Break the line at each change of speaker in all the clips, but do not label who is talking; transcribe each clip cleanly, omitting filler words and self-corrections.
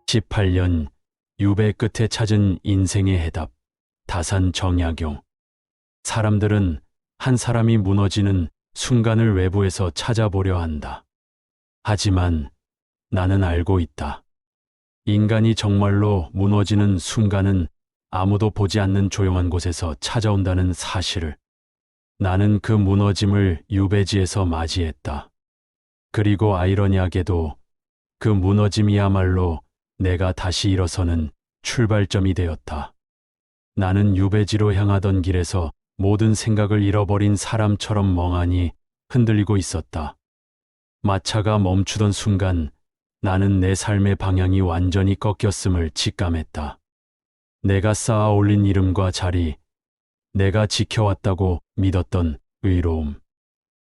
18년 유배 끝에 찾은 인생의 해답. 다산 정약용. 사람들은 한 사람이 무너지는 순간을 외부에서 찾아보려 한다. 하지만 나는 알고 있다. 인간이 정말로 무너지는 순간은 아무도 보지 않는 조용한 곳에서 찾아온다는 사실을. 나는 그 무너짐을 유배지에서 맞이했다. 그리고 아이러니하게도 그 무너짐이야말로 내가 다시 일어서는 출발점이 되었다. 나는 유배지로 향하던 길에서 모든 생각을 잃어버린 사람처럼 멍하니 흔들리고 있었다. 마차가 멈추던 순간 나는 내 삶의 방향이 완전히 꺾였음을 직감했다. 내가 쌓아 올린 이름과 자리, 내가 지켜왔다고 믿었던 의로움,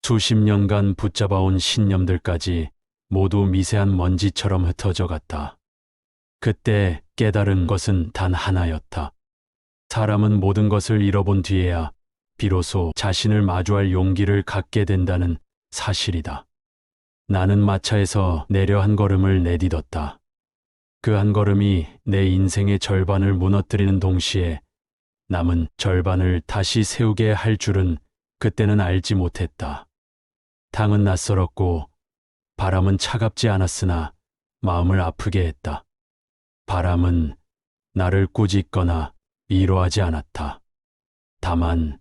수십 년간 붙잡아온 신념들까지 모두 미세한 먼지처럼 흩어져 갔다. 그때 깨달은 것은 단 하나였다. 사람은 모든 것을 잃어본 뒤에야 비로소 자신을 마주할 용기를 갖게 된다는 사실이다. 나는 마차에서 내려 한 걸음을 내딛었다. 그 한 걸음이 내 인생의 절반을 무너뜨리는 동시에 남은 절반을 다시 세우게 할 줄은 그때는 알지 못했다. 당은 낯설었고 바람은 차갑지 않았으나 마음을 아프게 했다. 바람은 나를 꾸짖거나 위로하지 않았다. 다만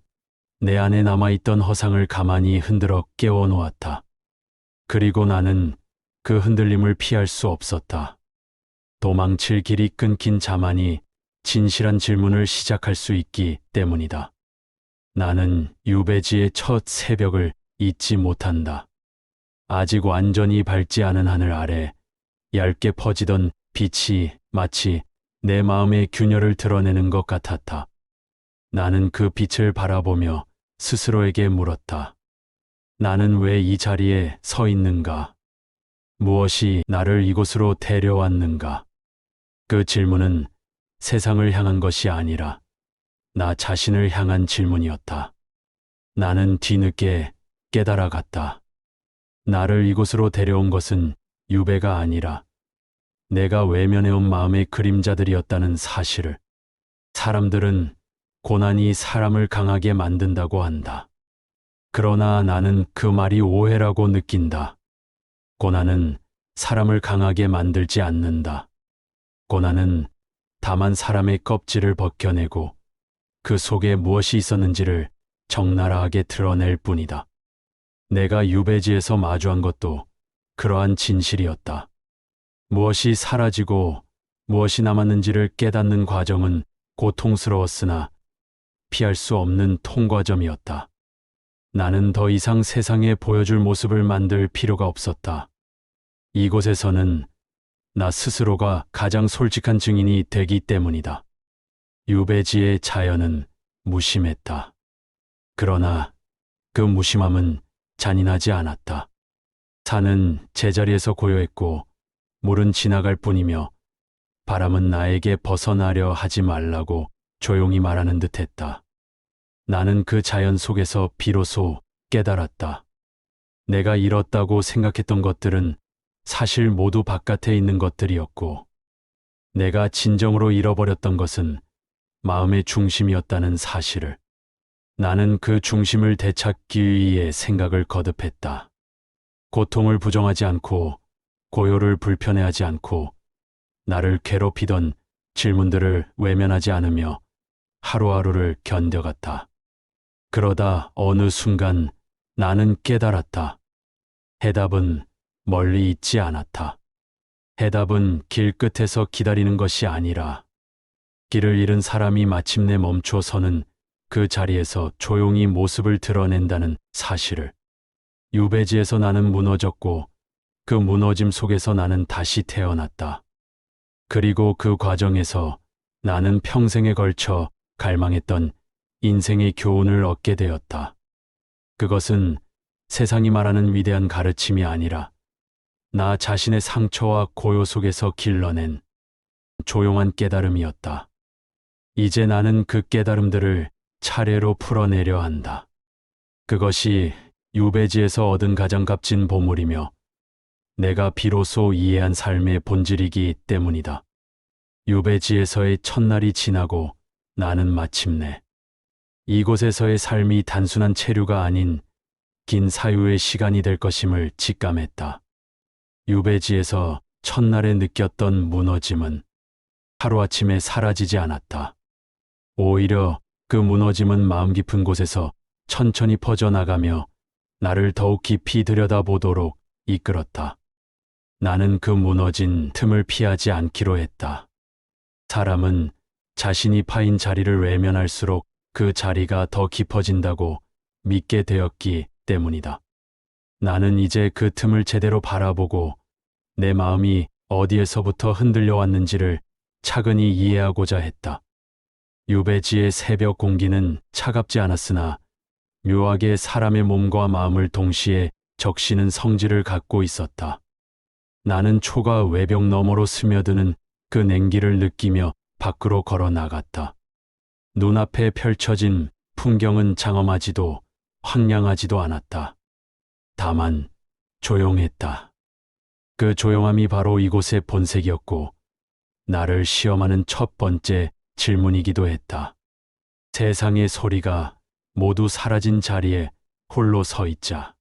내 안에 남아있던 허상을 가만히 흔들어 깨워놓았다. 그리고 나는 그 흔들림을 피할 수 없었다. 도망칠 길이 끊긴 자만이 진실한 질문을 시작할 수 있기 때문이다. 나는 유배지의 첫 새벽을 잊지 못한다. 아직 완전히 밝지 않은 하늘 아래 얇게 퍼지던 빛이 마치 내 마음의 균열을 드러내는 것 같았다. 나는 그 빛을 바라보며 스스로에게 물었다. 나는 왜 이 자리에 서 있는가? 무엇이 나를 이곳으로 데려왔는가? 그 질문은 세상을 향한 것이 아니라 나 자신을 향한 질문이었다. 나는 뒤늦게 깨달아갔다. 나를 이곳으로 데려온 것은 유배가 아니라 내가 외면해온 마음의 그림자들이었다는 사실을. 사람들은 고난이 사람을 강하게 만든다고 한다. 그러나 나는 그 말이 오해라고 느낀다. 고난은 사람을 강하게 만들지 않는다. 고난은 다만 사람의 껍질을 벗겨내고 그 속에 무엇이 있었는지를 적나라하게 드러낼 뿐이다. 내가 유배지에서 마주한 것도 그러한 진실이었다. 무엇이 사라지고 무엇이 남았는지를 깨닫는 과정은 고통스러웠으나 피할 수 없는 통과점이었다. 나는 더 이상 세상에 보여줄 모습을 만들 필요가 없었다. 이곳에서는 나 스스로가 가장 솔직한 증인이 되기 때문이다. 유배지의 자연은 무심했다. 그러나 그 무심함은 잔인하지 않았다. 산은 제자리에서 고요했고 물은 지나갈 뿐이며 바람은 나에게 벗어나려 하지 말라고 조용히 말하는 듯했다. 나는 그 자연 속에서 비로소 깨달았다. 내가 잃었다고 생각했던 것들은 사실 모두 바깥에 있는 것들이었고 내가 진정으로 잃어버렸던 것은 마음의 중심이었다는 사실을. 나는 그 중심을 되찾기 위해 생각을 거듭했다. 고통을 부정하지 않고 고요를 불편해하지 않고 나를 괴롭히던 질문들을 외면하지 않으며 하루하루를 견뎌갔다. 그러다 어느 순간 나는 깨달았다. 해답은 멀리 있지 않았다. 해답은 길 끝에서 기다리는 것이 아니라 길을 잃은 사람이 마침내 멈춰 서는 그 자리에서 조용히 모습을 드러낸다는 사실을. 유배지에서 나는 무너졌고 그 무너짐 속에서 나는 다시 태어났다. 그리고 그 과정에서 나는 평생에 걸쳐 갈망했던 인생의 교훈을 얻게 되었다. 그것은 세상이 말하는 위대한 가르침이 아니라 나 자신의 상처와 고요 속에서 길러낸 조용한 깨달음이었다. 이제 나는 그 깨달음들을 차례로 풀어내려 한다. 그것이 유배지에서 얻은 가장 값진 보물이며 내가 비로소 이해한 삶의 본질이기 때문이다. 유배지에서의 첫날이 지나고 나는 마침내 이곳에서의 삶이 단순한 체류가 아닌 긴 사유의 시간이 될 것임을 직감했다. 유배지에서 첫날에 느꼈던 무너짐은 하루아침에 사라지지 않았다. 오히려 그 무너짐은 마음 깊은 곳에서 천천히 퍼져나가며 나를 더욱 깊이 들여다보도록 이끌었다. 나는 그 무너진 틈을 피하지 않기로 했다. 사람은 자신이 파인 자리를 외면할수록 그 자리가 더 깊어진다고 믿게 되었기 때문이다. 나는 이제 그 틈을 제대로 바라보고 내 마음이 어디에서부터 흔들려 왔는지를 차근히 이해하고자 했다. 유배지의 새벽 공기는 차갑지 않았으나 묘하게 사람의 몸과 마음을 동시에 적시는 성질을 갖고 있었다. 나는 초가 외벽 너머로 스며드는 그 냉기를 느끼며 밖으로 걸어 나갔다. 눈앞에 펼쳐진 풍경은 장엄하지도 황량하지도 않았다. 다만 조용했다. 그 조용함이 바로 이곳의 본색이었고 나를 시험하는 첫 번째 질문이기도 했다. 세상의 소리가 모두 사라진 자리에 홀로 서 있자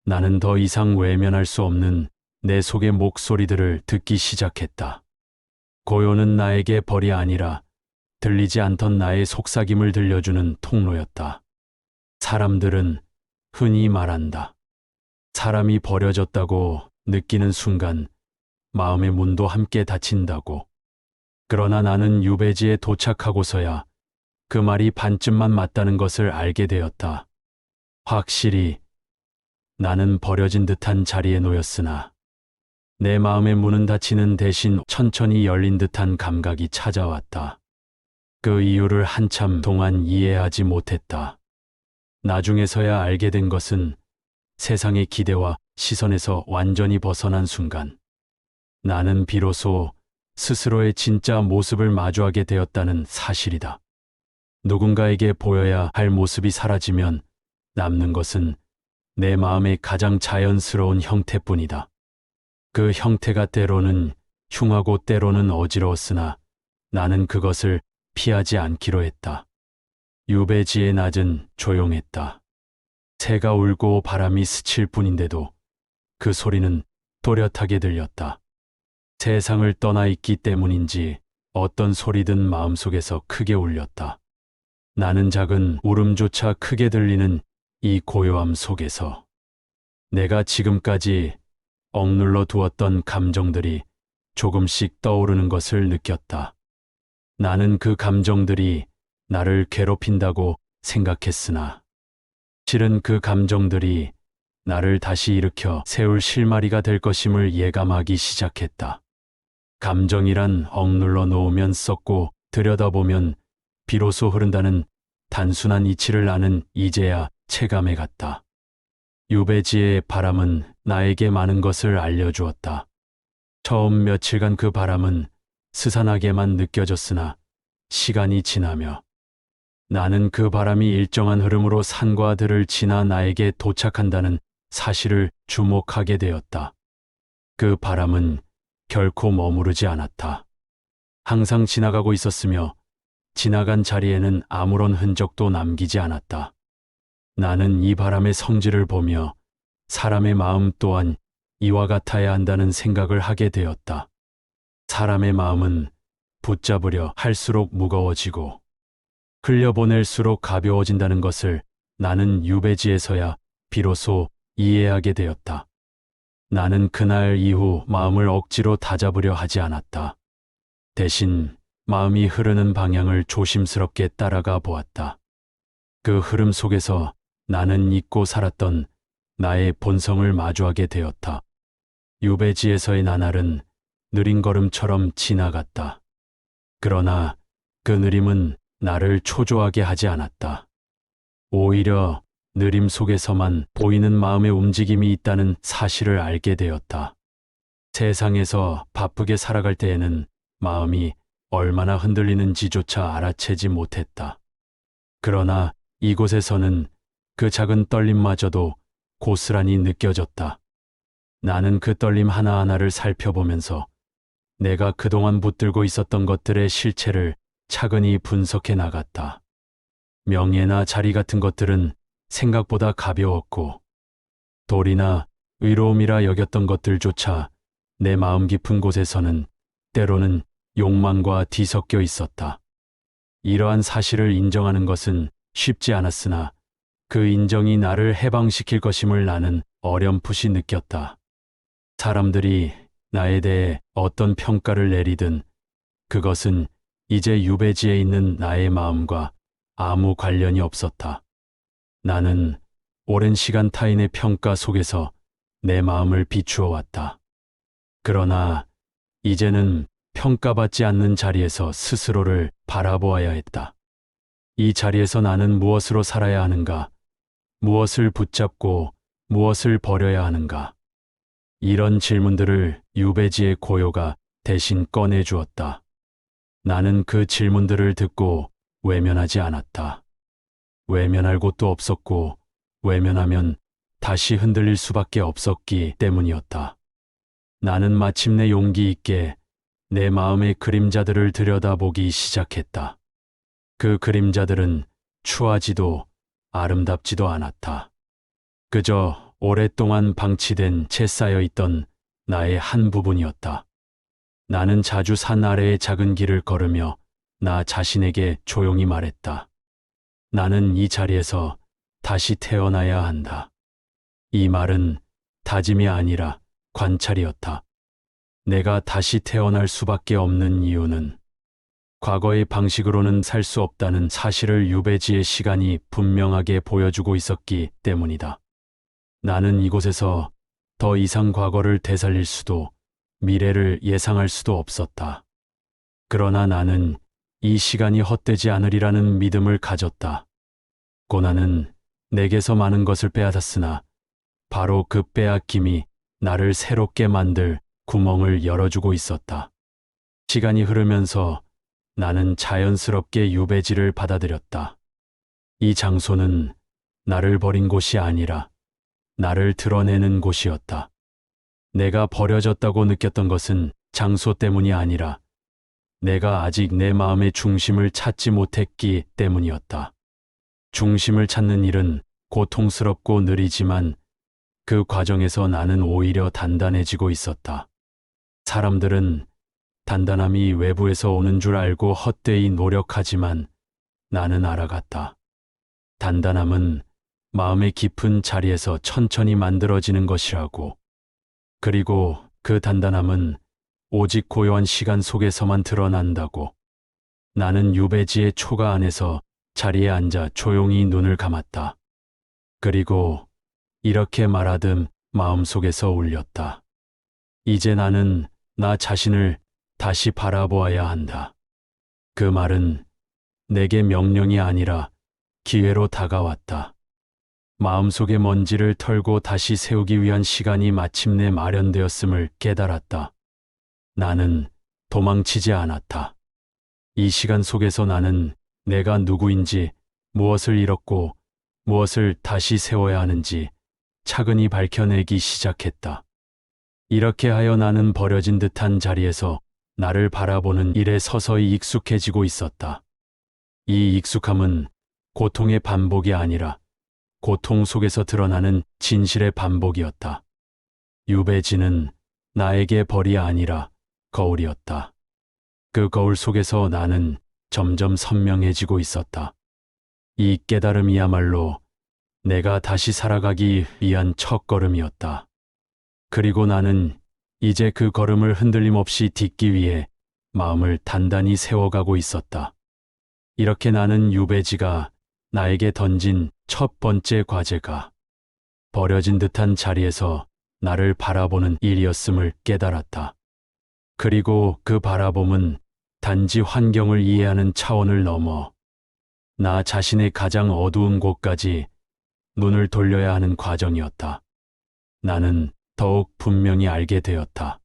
나는 더 이상 외면할 수 없는 내 속의 목소리들을 듣기 시작했다. 고요는 나에게 벌이 아니라 들리지 않던 나의 속삭임을 들려주는 통로였다. 사람들은 흔히 말한다. 사람이 버려졌다고 느끼는 순간 마음의 문도 함께 닫힌다고. 그러나 나는 유배지에 도착하고서야 그 말이 반쯤만 맞다는 것을 알게 되었다. 확실히 나는 버려진 듯한 자리에 놓였으나 내 마음의 문은 닫히는 대신 천천히 열린 듯한 감각이 찾아왔다. 그 이유를 한참 동안 이해하지 못했다. 나중에서야 알게 된 것은 세상의 기대와 시선에서 완전히 벗어난 순간 나는 비로소 스스로의 진짜 모습을 마주하게 되었다는 사실이다. 누군가에게 보여야 할 모습이 사라지면 남는 것은 내 마음의 가장 자연스러운 형태뿐이다. 그 형태가 때로는 흉하고 때로는 어지러웠으나 나는 그것을 피하지 않기로 했다. 유배지의 낮은 조용했다. 새가 울고 바람이 스칠 뿐인데도 그 소리는 또렷하게 들렸다. 세상을 떠나 있기 때문인지 어떤 소리든 마음속에서 크게 울렸다. 나는 작은 울음조차 크게 들리는 이 고요함 속에서 내가 지금까지 억눌러 두었던 감정들이 조금씩 떠오르는 것을 느꼈다. 나는 그 감정들이 나를 괴롭힌다고 생각했으나 실은 그 감정들이 나를 다시 일으켜 세울 실마리가 될 것임을 예감하기 시작했다. 감정이란 억눌러 놓으면 썩고 들여다보면 비로소 흐른다는 단순한 이치를 나는 이제야 체감해 갔다. 유배지의 바람은 나에게 많은 것을 알려주었다. 처음 며칠간 그 바람은 스산하게만 느껴졌으나 시간이 지나며 나는 그 바람이 일정한 흐름으로 산과 들을 지나 나에게 도착한다는 사실을 주목하게 되었다. 그 바람은 결코 머무르지 않았다. 항상 지나가고 있었으며 지나간 자리에는 아무런 흔적도 남기지 않았다. 나는 이 바람의 성질을 보며 사람의 마음 또한 이와 같아야 한다는 생각을 하게 되었다. 사람의 마음은 붙잡으려 할수록 무거워지고 흘려보낼수록 가벼워진다는 것을 나는 유배지에서야 비로소 이해하게 되었다. 나는 그날 이후 마음을 억지로 다잡으려 하지 않았다. 대신 마음이 흐르는 방향을 조심스럽게 따라가 보았다. 그 흐름 속에서 나는 잊고 살았던 나의 본성을 마주하게 되었다. 유배지에서의 나날은 느린 걸음처럼 지나갔다. 그러나 그 느림은 나를 초조하게 하지 않았다. 오히려 느림 속에서만 보이는 마음의 움직임이 있다는 사실을 알게 되었다. 세상에서 바쁘게 살아갈 때에는 마음이 얼마나 흔들리는지조차 알아채지 못했다. 그러나 이곳에서는 그 작은 떨림마저도 고스란히 느껴졌다. 나는 그 떨림 하나하나를 살펴보면서 내가 그동안 붙들고 있었던 것들의 실체를 차근히 분석해 나갔다. 명예나 자리 같은 것들은 생각보다 가벼웠고, 도리나 의로움이라 여겼던 것들조차 내 마음 깊은 곳에서는 때로는 욕망과 뒤섞여 있었다. 이러한 사실을 인정하는 것은 쉽지 않았으나 그 인정이 나를 해방시킬 것임을 나는 어렴풋이 느꼈다. 사람들이 나에 대해 어떤 평가를 내리든 그것은 이제 유배지에 있는 나의 마음과 아무 관련이 없었다. 나는 오랜 시간 타인의 평가 속에서 내 마음을 비추어 왔다. 그러나 이제는 평가받지 않는 자리에서 스스로를 바라보아야 했다. 이 자리에서 나는 무엇으로 살아야 하는가? 무엇을 붙잡고 무엇을 버려야 하는가? 이런 질문들을 유배지의 고요가 대신 꺼내주었다. 나는 그 질문들을 듣고 외면하지 않았다. 외면할 곳도 없었고 외면하면 다시 흔들릴 수밖에 없었기 때문이었다. 나는 마침내 용기 있게 내 마음의 그림자들을 들여다보기 시작했다. 그 그림자들은 추하지도 아름답지도 않았다. 그저 오랫동안 방치된 채 쌓여 있던 나의 한 부분이었다. 나는 자주 산 아래의 작은 길을 걸으며 나 자신에게 조용히 말했다. 나는 이 자리에서 다시 태어나야 한다. 이 말은 다짐이 아니라 관찰이었다. 내가 다시 태어날 수밖에 없는 이유는 과거의 방식으로는 살 수 없다는 사실을 유배지의 시간이 분명하게 보여주고 있었기 때문이다. 나는 이곳에서 더 이상 과거를 되살릴 수도 미래를 예상할 수도 없었다. 그러나 나는 이 시간이 헛되지 않으리라는 믿음을 가졌다. 고난은 내게서 많은 것을 빼앗았으나 바로 그 빼앗김이 나를 새롭게 만들 구멍을 열어주고 있었다. 시간이 흐르면서 나는 자연스럽게 유배지를 받아들였다. 이 장소는 나를 버린 곳이 아니라 나를 드러내는 곳이었다. 내가 버려졌다고 느꼈던 것은 장소 때문이 아니라 내가 아직 내 마음의 중심을 찾지 못했기 때문이었다. 중심을 찾는 일은 고통스럽고 느리지만 그 과정에서 나는 오히려 단단해지고 있었다. 사람들은 단단함이 외부에서 오는 줄 알고 헛되이 노력하지만 나는 알아갔다. 단단함은 마음의 깊은 자리에서 천천히 만들어지는 것이라고. 그리고 그 단단함은 오직 고요한 시간 속에서만 드러난다고. 나는 유배지의 초가 안에서 자리에 앉아 조용히 눈을 감았다. 그리고 이렇게 말하듯 마음속에서 울렸다. 이제 나는 나 자신을 다시 바라보아야 한다. 그 말은 내게 명령이 아니라 기회로 다가왔다. 마음속의 먼지를 털고 다시 세우기 위한 시간이 마침내 마련되었음을 깨달았다. 나는 도망치지 않았다. 이 시간 속에서 나는 내가 누구인지, 무엇을 잃었고 무엇을 다시 세워야 하는지 차근히 밝혀내기 시작했다. 이렇게 하여 나는 버려진 듯한 자리에서 나를 바라보는 일에 서서히 익숙해지고 있었다. 이 익숙함은 고통의 반복이 아니라 고통 속에서 드러나는 진실의 반복이었다. 유배지는 나에게 벌이 아니라 거울이었다. 그 거울 속에서 나는 점점 선명해지고 있었다. 이 깨달음이야말로 내가 다시 살아가기 위한 첫걸음이었다. 그리고 나는 이제 그 걸음을 흔들림 없이 딛기 위해 마음을 단단히 세워가고 있었다. 이렇게 나는 유배지가 나에게 던진 첫 번째 과제가 버려진 듯한 자리에서 나를 바라보는 일이었음을 깨달았다. 그리고 그 바라봄은 단지 환경을 이해하는 차원을 넘어 나 자신의 가장 어두운 곳까지 눈을 돌려야 하는 과정이었다. 나는 더욱 분명히 알게 되었다.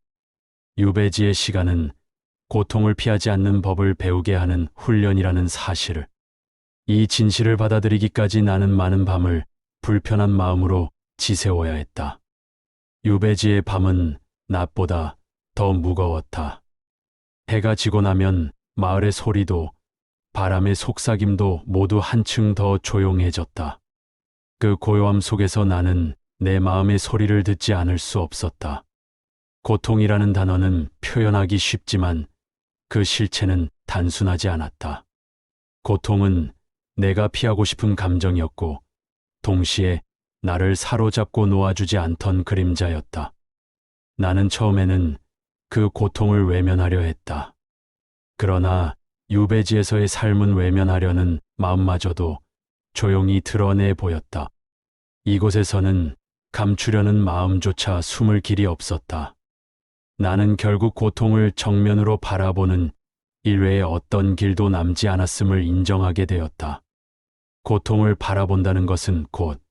유배지의 시간은 고통을 피하지 않는 법을 배우게 하는 훈련이라는 사실을. 이 진실을 받아들이기까지 나는 많은 밤을 불편한 마음으로 지새워야 했다. 유배지의 밤은 낮보다 더 무거웠다. 해가 지고 나면 마을의 소리도 바람의 속삭임도 모두 한층 더 조용해졌다. 그 고요함 속에서 나는 내 마음의 소리를 듣지 않을 수 없었다. 고통이라는 단어는 표현하기 쉽지만 그 실체는 단순하지 않았다. 고통은 내가 피하고 싶은 감정이었고 동시에 나를 사로잡고 놓아주지 않던 그림자였다. 나는 처음에는 그 고통을 외면하려 했다. 그러나 유배지에서의 삶은 외면하려는 마음마저도 조용히 드러내 보였다. 이곳에서는 감추려는 마음조차 숨을 길이 없었다. 나는 결국 고통을 정면으로 바라보는 이외의 어떤 길도 남지 않았음을 인정하게 되었다. 고통을 바라본다는 것은 곧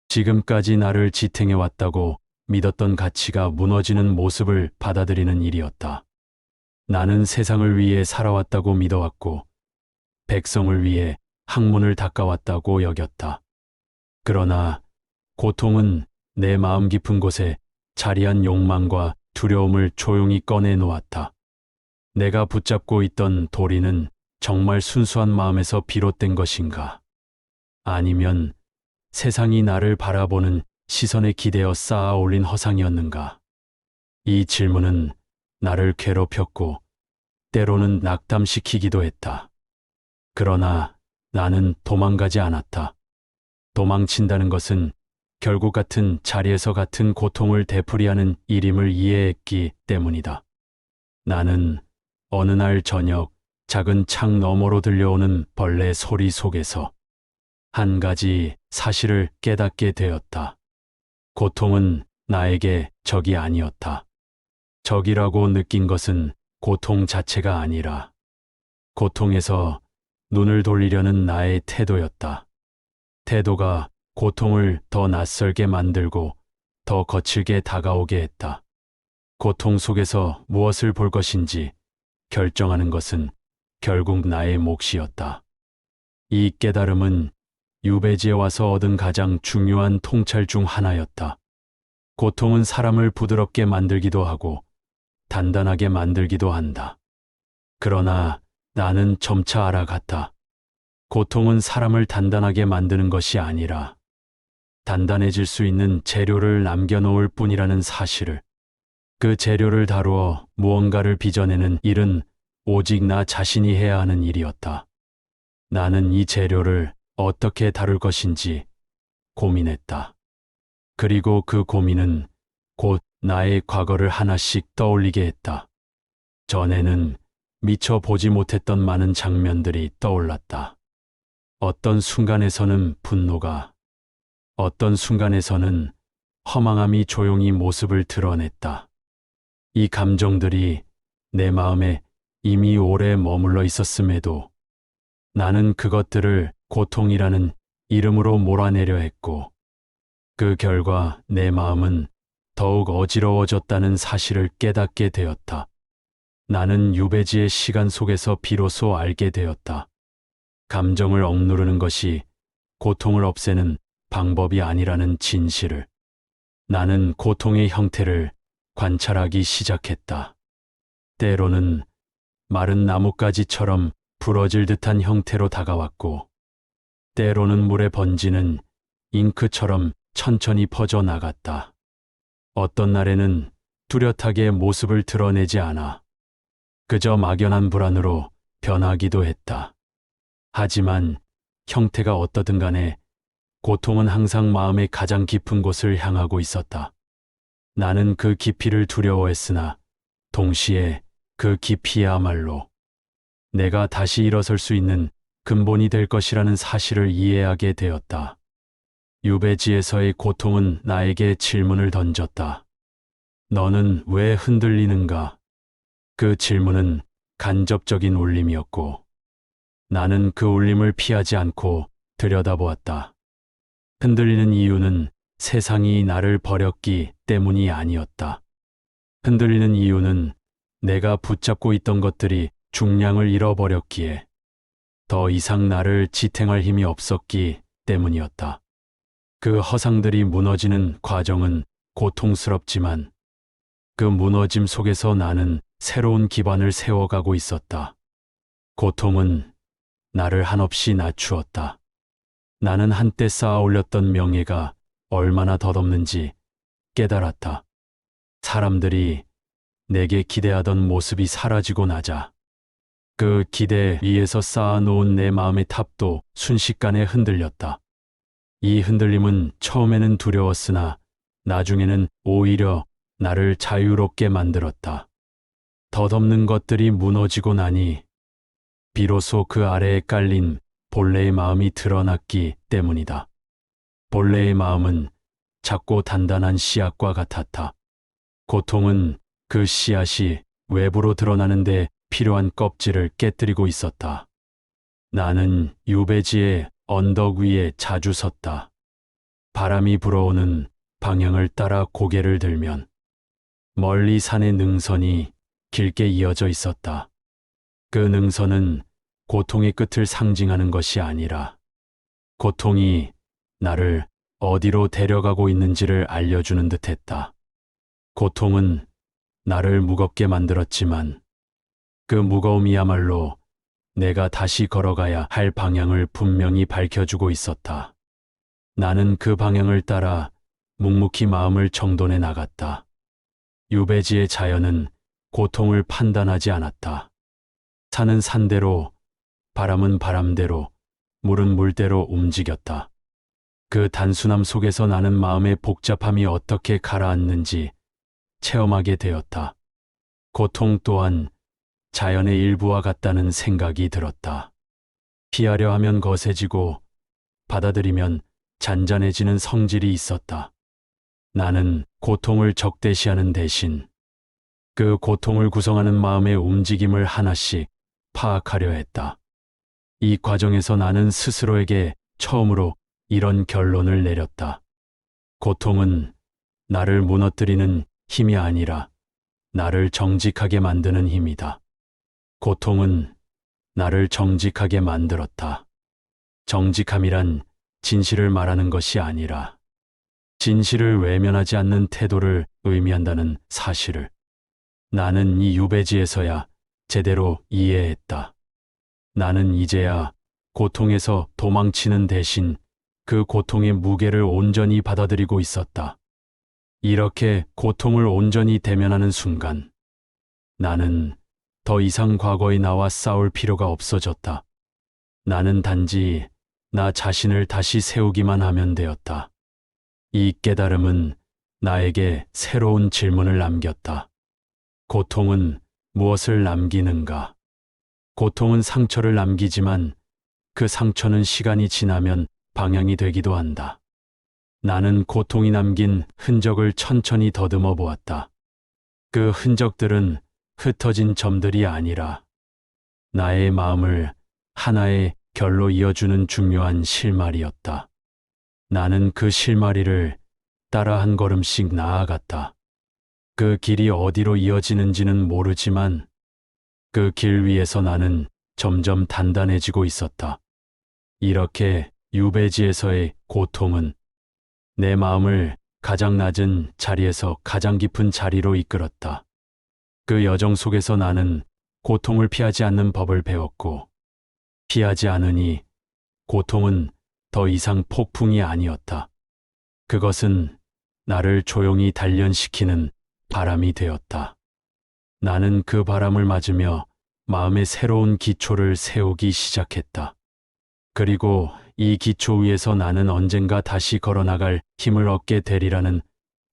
지금까지 나를 지탱해왔다고 믿었던 가치가 무너지는 모습을 받아들이는 일이었다. 나는 세상을 위해 살아왔다고 믿어왔고 백성을 위해 학문을 닦아왔다고 여겼다. 그러나 고통은 내 마음 깊은 곳에 자리한 욕망과 두려움을 조용히 꺼내 놓았다. 내가 붙잡고 있던 도리는 정말 순수한 마음에서 비롯된 것인가? 아니면 세상이 나를 바라보는 시선에 기대어 쌓아 올린 허상이었는가? 이 질문은 나를 괴롭혔고 때로는 낙담시키기도 했다. 그러나 나는 도망가지 않았다. 도망친다는 것은 결국 같은 자리에서 같은 고통을 되풀이하는 일임을 이해했기 때문이다. 나는 어느 날 저녁 작은 창 너머로 들려오는 벌레 소리 속에서 한 가지 사실을 깨닫게 되었다. 고통은 나에게 적이 아니었다. 적이라고 느낀 것은 고통 자체가 아니라 고통에서 눈을 돌리려는 나의 태도였다. 태도가 고통을 더 낯설게 만들고 더 거칠게 다가오게 했다. 고통 속에서 무엇을 볼 것인지 결정하는 것은 결국 나의 몫이었다. 이 깨달음은 유배지에 와서 얻은 가장 중요한 통찰 중 하나였다. 고통은 사람을 부드럽게 만들기도 하고 단단하게 만들기도 한다. 그러나 나는 점차 알아갔다. 고통은 사람을 단단하게 만드는 것이 아니라 단단해질 수 있는 재료를 남겨놓을 뿐이라는 사실을. 그 재료를 다루어 무언가를 빚어내는 일은 오직 나 자신이 해야 하는 일이었다. 나는 이 재료를 어떻게 다룰 것인지 고민했다. 그리고 그 고민은 곧 나의 과거를 하나씩 떠올리게 했다. 전에는 미처 보지 못했던 많은 장면들이 떠올랐다. 어떤 순간에서는 분노가, 어떤 순간에서는 허망함이 조용히 모습을 드러냈다. 이 감정들이 내 마음에 이미 오래 머물러 있었음에도 나는 그것들을 고통이라는 이름으로 몰아내려 했고 그 결과 내 마음은 더욱 어지러워졌다는 사실을 깨닫게 되었다. 나는 유배지의 시간 속에서 비로소 알게 되었다. 감정을 억누르는 것이 고통을 없애는 방법이 아니라는 진실을. 나는 고통의 형태를 관찰하기 시작했다. 때로는 마른 나뭇가지처럼 부러질 듯한 형태로 다가왔고, 때로는 물에 번지는 잉크처럼 천천히 퍼져나갔다. 어떤 날에는 뚜렷하게 모습을 드러내지 않아 그저 막연한 불안으로 변하기도 했다. 하지만 형태가 어떠든 간에 고통은 항상 마음의 가장 깊은 곳을 향하고 있었다. 나는 그 깊이를 두려워했으나 동시에 그 깊이야말로 내가 다시 일어설 수 있는 근본이 될 것이라는 사실을 이해하게 되었다. 유배지에서의 고통은 나에게 질문을 던졌다. 너는 왜 흔들리는가? 그 질문은 간접적인 울림이었고 나는 그 울림을 피하지 않고 들여다보았다. 흔들리는 이유는 세상이 나를 버렸기 때문이 아니었다. 흔들리는 이유는 내가 붙잡고 있던 것들이 중량을 잃어버렸기에 더 이상 나를 지탱할 힘이 없었기 때문이었다. 그 허상들이 무너지는 과정은 고통스럽지만 그 무너짐 속에서 나는 새로운 기반을 세워가고 있었다. 고통은 나를 한없이 낮추었다. 나는 한때 쌓아 올렸던 명예가 얼마나 덧없는지 깨달았다. 사람들이 내게 기대하던 모습이 사라지고 나자 그 기대 위에서 쌓아놓은 내 마음의 탑도 순식간에 흔들렸다. 이 흔들림은 처음에는 두려웠으나 나중에는 오히려 나를 자유롭게 만들었다. 덧없는 것들이 무너지고 나니 비로소 그 아래에 깔린 본래의 마음이 드러났기 때문이다. 본래의 마음은 작고 단단한 씨앗과 같았다. 고통은 그 씨앗이 외부로 드러나는데 필요한 껍질을 깨뜨리고 있었다. 나는 유배지의 언덕 위에 자주 섰다. 바람이 불어오는 방향을 따라 고개를 들면 멀리 산의 능선이 길게 이어져 있었다. 그 능선은 고통의 끝을 상징하는 것이 아니라 고통이 나를 어디로 데려가고 있는지를 알려주는 듯했다. 고통은 나를 무겁게 만들었지만 그 무거움이야말로 내가 다시 걸어가야 할 방향을 분명히 밝혀주고 있었다. 나는 그 방향을 따라 묵묵히 마음을 정돈해 나갔다. 유배지의 자연은 고통을 판단하지 않았다. 산은 산대로, 바람은 바람대로, 물은 물대로 움직였다. 그 단순함 속에서 나는 마음의 복잡함이 어떻게 가라앉는지 체험하게 되었다. 고통 또한 자연의 일부와 같다는 생각이 들었다. 피하려 하면 거세지고 받아들이면 잔잔해지는 성질이 있었다. 나는 고통을 적대시하는 대신 그 고통을 구성하는 마음의 움직임을 하나씩 파악하려 했다. 이 과정에서 나는 스스로에게 처음으로 이런 결론을 내렸다. 고통은 나를 무너뜨리는 힘이 아니라 나를 정직하게 만드는 힘이다. 고통은 나를 정직하게 만들었다. 정직함이란 진실을 말하는 것이 아니라 진실을 외면하지 않는 태도를 의미한다는 사실을 나는 이 유배지에서야 제대로 이해했다. 나는 이제야 고통에서 도망치는 대신 그 고통의 무게를 온전히 받아들이고 있었다. 이렇게 고통을 온전히 대면하는 순간 나는 더 이상 과거의 나와 싸울 필요가 없어졌다. 나는 단지 나 자신을 다시 세우기만 하면 되었다. 이 깨달음은 나에게 새로운 질문을 남겼다. 고통은 무엇을 남기는가? 고통은 상처를 남기지만 그 상처는 시간이 지나면 방향이 되기도 한다. 나는 고통이 남긴 흔적을 천천히 더듬어 보았다. 그 흔적들은 흩어진 점들이 아니라 나의 마음을 하나의 결로 이어주는 중요한 실마리였다. 나는 그 실마리를 따라 한 걸음씩 나아갔다. 그 길이 어디로 이어지는지는 모르지만 그 길 위에서 나는 점점 단단해지고 있었다. 이렇게 유배지에서의 고통은 내 마음을 가장 낮은 자리에서 가장 깊은 자리로 이끌었다. 그 여정 속에서 나는 고통을 피하지 않는 법을 배웠고, 피하지 않으니 고통은 더 이상 폭풍이 아니었다. 그것은 나를 조용히 단련시키는 바람이 되었다. 나는 그 바람을 맞으며 마음의 새로운 기초를 세우기 시작했다. 그리고 이 기초 위에서 나는 언젠가 다시 걸어나갈 힘을 얻게 되리라는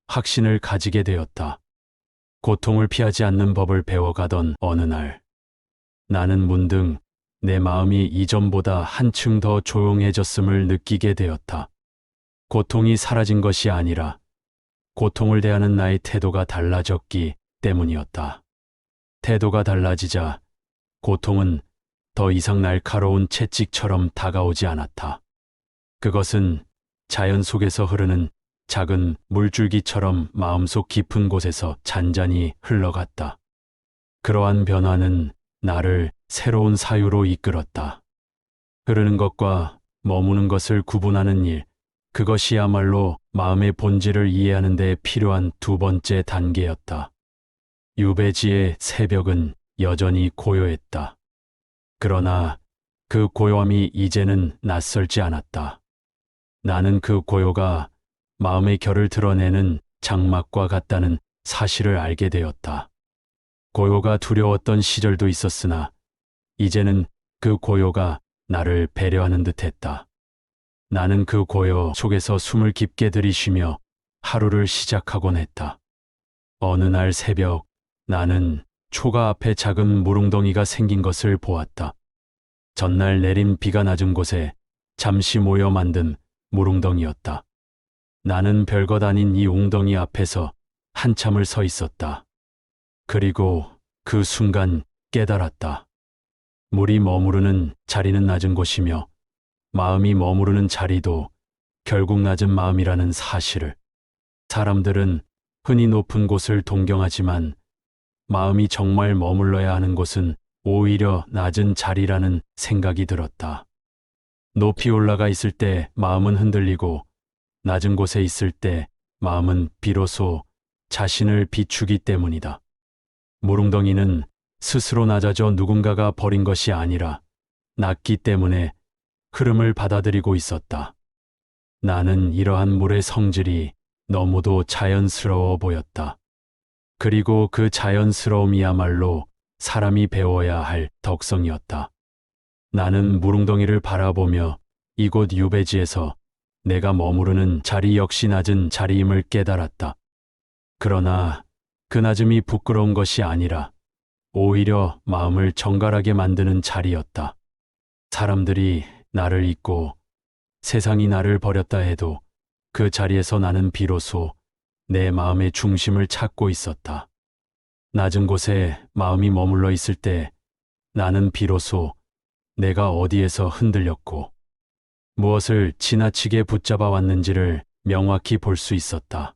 확신을 가지게 되었다. 고통을 피하지 않는 법을 배워가던 어느 날, 나는 문득 내 마음이 이전보다 한층 더 조용해졌음을 느끼게 되었다. 고통이 사라진 것이 아니라 고통을 대하는 나의 태도가 달라졌기 때문이었다. 태도가 달라지자 고통은 더 이상 날카로운 채찍처럼 다가오지 않았다. 그것은 자연 속에서 흐르는 작은 물줄기처럼 마음속 깊은 곳에서 잔잔히 흘러갔다. 그러한 변화는 나를 새로운 사유로 이끌었다. 흐르는 것과 머무는 것을 구분하는 일, 그것이야말로 마음의 본질을 이해하는 데 필요한 두 번째 단계였다. 유배지의 새벽은 여전히 고요했다. 그러나 그 고요함이 이제는 낯설지 않았다. 나는 그 고요가 마음의 결을 드러내는 장막과 같다는 사실을 알게 되었다. 고요가 두려웠던 시절도 있었으나 이제는 그 고요가 나를 배려하는 듯했다. 나는 그 고요 속에서 숨을 깊게 들이쉬며 하루를 시작하곤 했다. 어느 날 새벽 나는 초가 앞에 작은 물웅덩이가 생긴 것을 보았다. 전날 내린 비가 낮은 곳에 잠시 모여 만든 물웅덩이였다. 나는 별것 아닌 이 웅덩이 앞에서 한참을 서 있었다. 그리고 그 순간 깨달았다. 물이 머무르는 자리는 낮은 곳이며 마음이 머무르는 자리도 결국 낮은 마음이라는 사실을. 사람들은 흔히 높은 곳을 동경하지만 마음이 정말 머물러야 하는 곳은 오히려 낮은 자리라는 생각이 들었다. 높이 올라가 있을 때 마음은 흔들리고 낮은 곳에 있을 때 마음은 비로소 자신을 비추기 때문이다. 물웅덩이는 스스로 낮아져 누군가가 버린 것이 아니라 낮기 때문에 흐름을 받아들이고 있었다. 나는 이러한 물의 성질이 너무도 자연스러워 보였다. 그리고 그 자연스러움이야말로 사람이 배워야 할 덕성이었다. 나는 물웅덩이를 바라보며 이곳 유배지에서 내가 머무르는 자리 역시 낮은 자리임을 깨달았다. 그러나 그 낮음이 부끄러운 것이 아니라 오히려 마음을 정갈하게 만드는 자리였다. 사람들이 나를 잊고 세상이 나를 버렸다 해도 그 자리에서 나는 비로소 내 마음의 중심을 찾고 있었다. 낮은 곳에 마음이 머물러 있을 때 나는 비로소 내가 어디에서 흔들렸고 무엇을 지나치게 붙잡아 왔는지를 명확히 볼 수 있었다.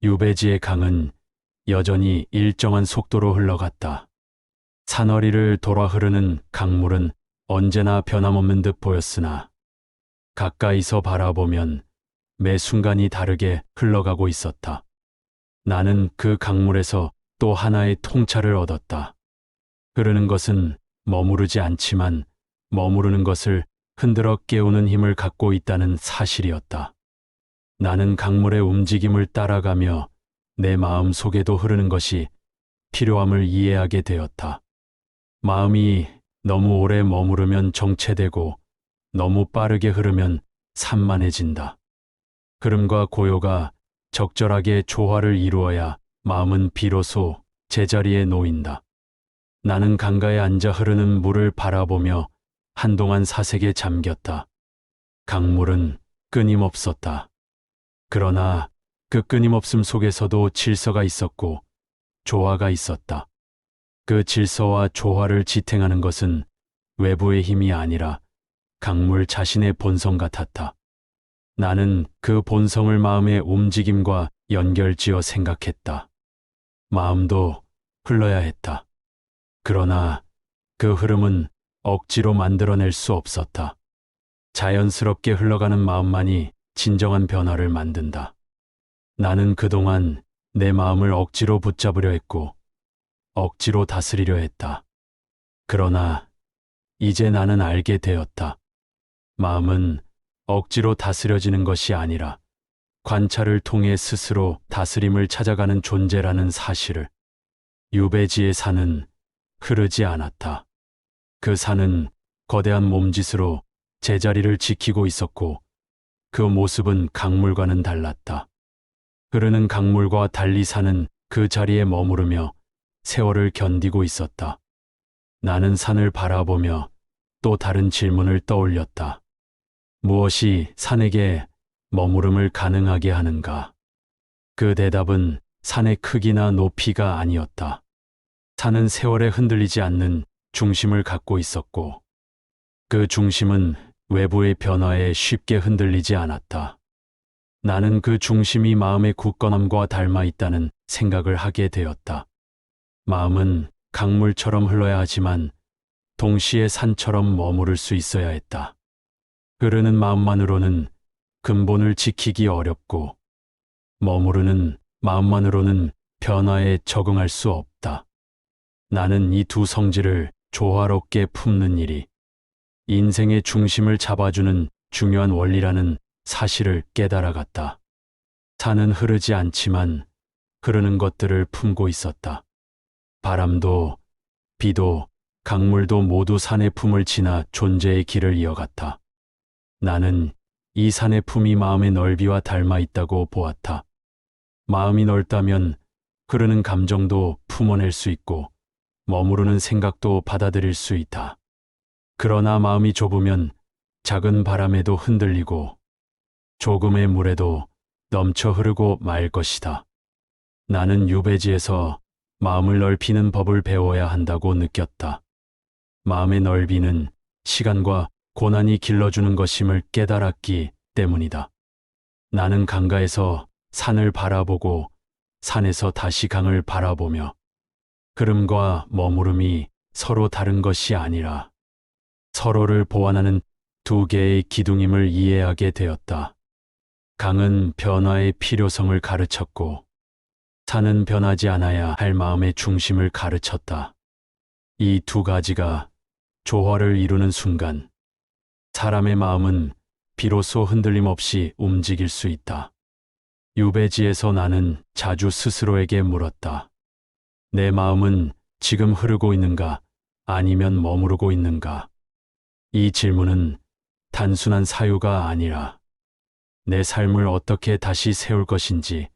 유배지의 강은 여전히 일정한 속도로 흘러갔다. 산허리를 돌아 흐르는 강물은 언제나 변함없는 듯 보였으나 가까이서 바라보면 매 순간이 다르게 흘러가고 있었다. 나는 그 강물에서 또 하나의 통찰을 얻었다. 흐르는 것은 머무르지 않지만 머무르는 것을 흔들어 깨우는 힘을 갖고 있다는 사실이었다. 나는 강물의 움직임을 따라가며 내 마음 속에도 흐르는 것이 필요함을 이해하게 되었다. 마음이 너무 오래 머무르면 정체되고 너무 빠르게 흐르면 산만해진다. 흐름과 고요가 적절하게 조화를 이루어야 마음은 비로소 제자리에 놓인다. 나는 강가에 앉아 흐르는 물을 바라보며 한동안 사색에 잠겼다. 강물은 끊임없었다. 그러나 그 끊임없음 속에서도 질서가 있었고 조화가 있었다. 그 질서와 조화를 지탱하는 것은 외부의 힘이 아니라 강물 자신의 본성 같았다. 나는 그 본성을 마음의 움직임과 연결지어 생각했다. 마음도 흘러야 했다. 그러나 그 흐름은 억지로 만들어낼 수 없었다. 자연스럽게 흘러가는 마음만이 진정한 변화를 만든다. 나는 그동안 내 마음을 억지로 붙잡으려 했고 억지로 다스리려 했다. 그러나 이제 나는 알게 되었다. 마음은 억지로 다스려지는 것이 아니라 관찰을 통해 스스로 다스림을 찾아가는 존재라는 사실을. 유배지의 산은 흐르지 않았다. 그 산은 거대한 몸짓으로 제자리를 지키고 있었고 그 모습은 강물과는 달랐다. 흐르는 강물과 달리 산은 그 자리에 머무르며 세월을 견디고 있었다. 나는 산을 바라보며 또 다른 질문을 떠올렸다. 무엇이 산에게 머무름을 가능하게 하는가? 그 대답은 산의 크기나 높이가 아니었다. 산은 세월에 흔들리지 않는 중심을 갖고 있었고 그 중심은 외부의 변화에 쉽게 흔들리지 않았다. 나는 그 중심이 마음의 굳건함과 닮아 있다는 생각을 하게 되었다. 마음은 강물처럼 흘러야 하지만 동시에 산처럼 머무를 수 있어야 했다. 흐르는 마음만으로는 근본을 지키기 어렵고 머무르는 마음만으로는 변화에 적응할 수 없다. 나는 이 두 성질을 조화롭게 품는 일이 인생의 중심을 잡아주는 중요한 원리라는 사실을 깨달아갔다. 산은 흐르지 않지만 흐르는 것들을 품고 있었다. 바람도, 비도, 강물도 모두 산의 품을 지나 존재의 길을 이어갔다. 나는 이 산의 품이 마음의 넓이와 닮아 있다고 보았다. 마음이 넓다면 흐르는 감정도 품어낼 수 있고 머무르는 생각도 받아들일 수 있다. 그러나 마음이 좁으면 작은 바람에도 흔들리고 조금의 물에도 넘쳐 흐르고 말 것이다. 나는 유배지에서 마음을 넓히는 법을 배워야 한다고 느꼈다. 마음의 넓이는 시간과 고난이 길러주는 것임을 깨달았기 때문이다. 나는 강가에서 산을 바라보고 산에서 다시 강을 바라보며 흐름과 머무름이 서로 다른 것이 아니라 서로를 보완하는 두 개의 기둥임을 이해하게 되었다. 강은 변화의 필요성을 가르쳤고 산은 변하지 않아야 할 마음의 중심을 가르쳤다. 이 두 가지가 조화를 이루는 순간 사람의 마음은 비로소 흔들림 없이 움직일 수 있다. 유배지에서 나는 자주 스스로에게 물었다. 내 마음은 지금 흐르고 있는가 아니면 머무르고 있는가? 이 질문은 단순한 사유가 아니라 내 삶을 어떻게 다시 세울 것인지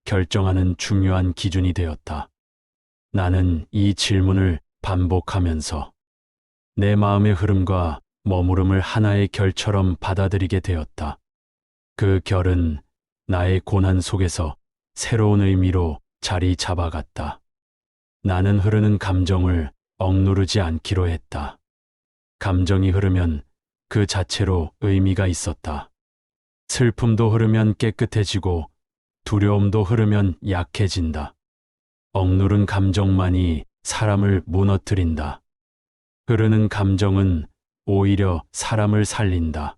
결정하는 중요한 기준이 되었다. 나는 이 질문을 반복하면서 내 마음의 흐름과 머무름을 하나의 결처럼 받아들이게 되었다. 그 결은 나의 고난 속에서 새로운 의미로 자리 잡아갔다. 나는 흐르는 감정을 억누르지 않기로 했다. 감정이 흐르면 그 자체로 의미가 있었다. 슬픔도 흐르면 깨끗해지고 두려움도 흐르면 약해진다. 억누른 감정만이 사람을 무너뜨린다. 흐르는 감정은 오히려 사람을 살린다.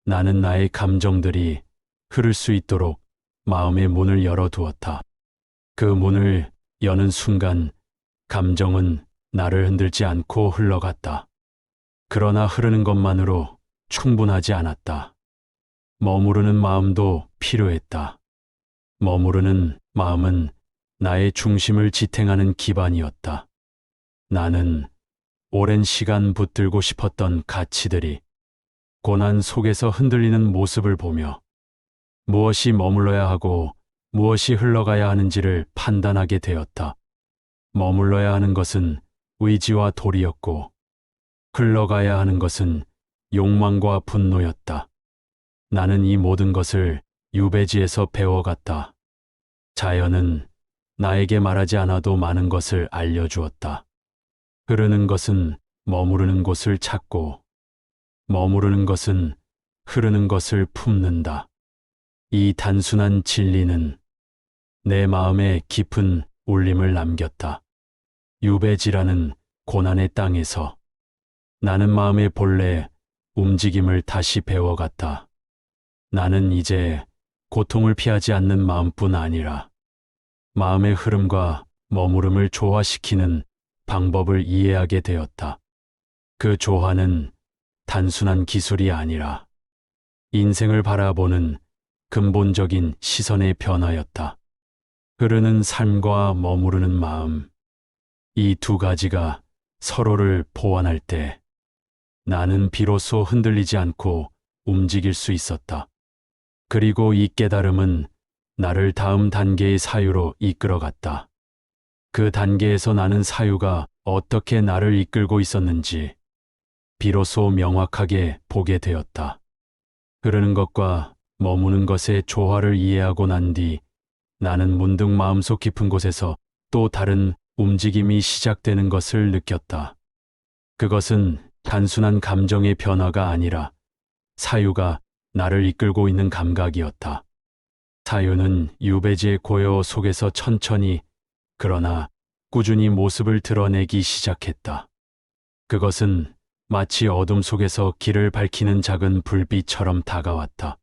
나는 나의 감정들이 흐를 수 있도록 마음의 문을 열어두었다. 그 문을 여는 순간 감정은 나를 흔들지 않고 흘러갔다. 그러나 흐르는 것만으로 충분하지 않았다. 머무르는 마음도 필요했다. 머무르는 마음은 나의 중심을 지탱하는 기반이었다. 나는 오랜 시간 붙들고 싶었던 가치들이 고난 속에서 흔들리는 모습을 보며 무엇이 머물러야 하고 무엇이 흘러가야 하는지를 판단하게 되었다. 머물러야 하는 것은 의지와 도리였고 흘러가야 하는 것은 욕망과 분노였다. 나는 이 모든 것을 유배지에서 배워갔다. 자연은 나에게 말하지 않아도 많은 것을 알려주었다. 흐르는 것은 머무르는 곳을 찾고 머무르는 것은 흐르는 것을 품는다. 이 단순한 진리는 내 마음에 깊은 울림을 남겼다. 유배지라는 고난의 땅에서 나는 마음의 본래 움직임을 다시 배워갔다. 나는 이제 고통을 피하지 않는 마음뿐 아니라 마음의 흐름과 머무름을 조화시키는 방법을 이해하게 되었다. 그 조화는 단순한 기술이 아니라 인생을 바라보는 근본적인 시선의 변화였다. 흐르는 삶과 머무르는 마음, 이 두 가지가 서로를 보완할 때 나는 비로소 흔들리지 않고 움직일 수 있었다. 그리고 이 깨달음은 나를 다음 단계의 사유로 이끌어갔다. 그 단계에서 나는 사유가 어떻게 나를 이끌고 있었는지 비로소 명확하게 보게 되었다. 흐르는 것과 머무는 것의 조화를 이해하고 난 뒤 나는 문득 마음속 깊은 곳에서 또 다른 움직임이 시작되는 것을 느꼈다. 그것은 단순한 감정의 변화가 아니라 사유가 나를 이끌고 있는 감각이었다. 사유는 유배지의 고요 속에서 천천히 그러나 꾸준히 모습을 드러내기 시작했다. 그것은 마치 어둠 속에서 길을 밝히는 작은 불빛처럼 다가왔다.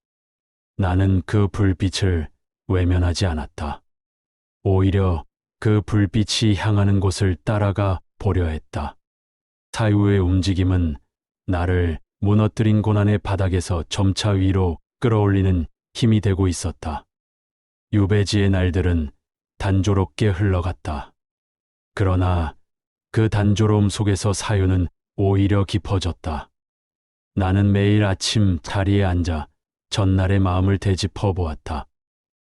나는 그 불빛을 외면하지 않았다. 오히려 그 불빛이 향하는 곳을 따라가 보려 했다. 사유의 움직임은 나를 무너뜨린 고난의 바닥에서 점차 위로 끌어올리는 힘이 되고 있었다. 유배지의 날들은 단조롭게 흘러갔다. 그러나 그 단조로움 속에서 사유는 오히려 깊어졌다. 나는 매일 아침 자리에 앉아 전날의 마음을 되짚어 보았다.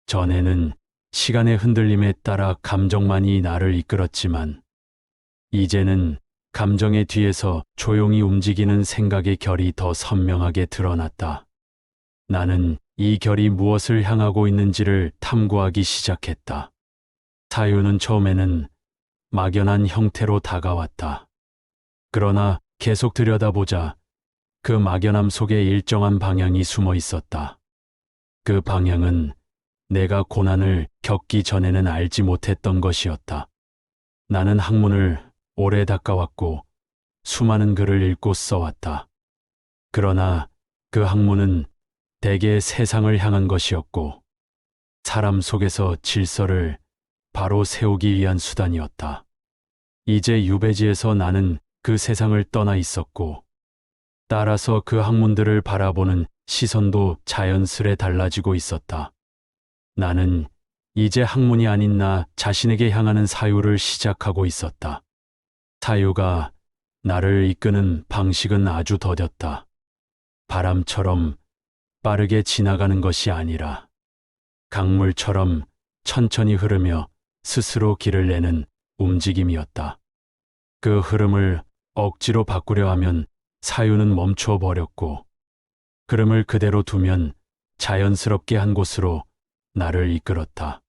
전에는 시간의 흔들림에 따라 감정만이 나를 이끌었지만, 이제는 감정의 뒤에서 조용히 움직이는 생각의 결이 더 선명하게 드러났다. 나는 이 결이 무엇을 향하고 있는지를 탐구하기 시작했다. 사유는 처음에는 막연한 형태로 다가왔다. 그러나 계속 들여다보자 그 막연함 속에 일정한 방향이 숨어 있었다. 그 방향은 내가 고난을 겪기 전에는 알지 못했던 것이었다. 나는 학문을 오래 닦아왔고 수많은 글을 읽고 써왔다. 그러나 그 학문은 대개 세상을 향한 것이었고, 사람 속에서 질서를 바로 세우기 위한 수단이었다. 이제 유배지에서 나는 그 세상을 떠나 있었고, 따라서 그 학문들을 바라보는 시선도 자연스레 달라지고 있었다. 나는 이제 학문이 아닌 나 자신에게 향하는 사유를 시작하고 있었다. 사유가 나를 이끄는 방식은 아주 더뎠다. 바람처럼 빠르게 지나가는 것이 아니라 강물처럼 천천히 흐르며 스스로 길을 내는 움직임이었다. 그 흐름을 억지로 바꾸려 하면 사유는 멈춰 버렸고, 흐름을 그대로 두면 자연스럽게 한 곳으로 나를 이끌었다.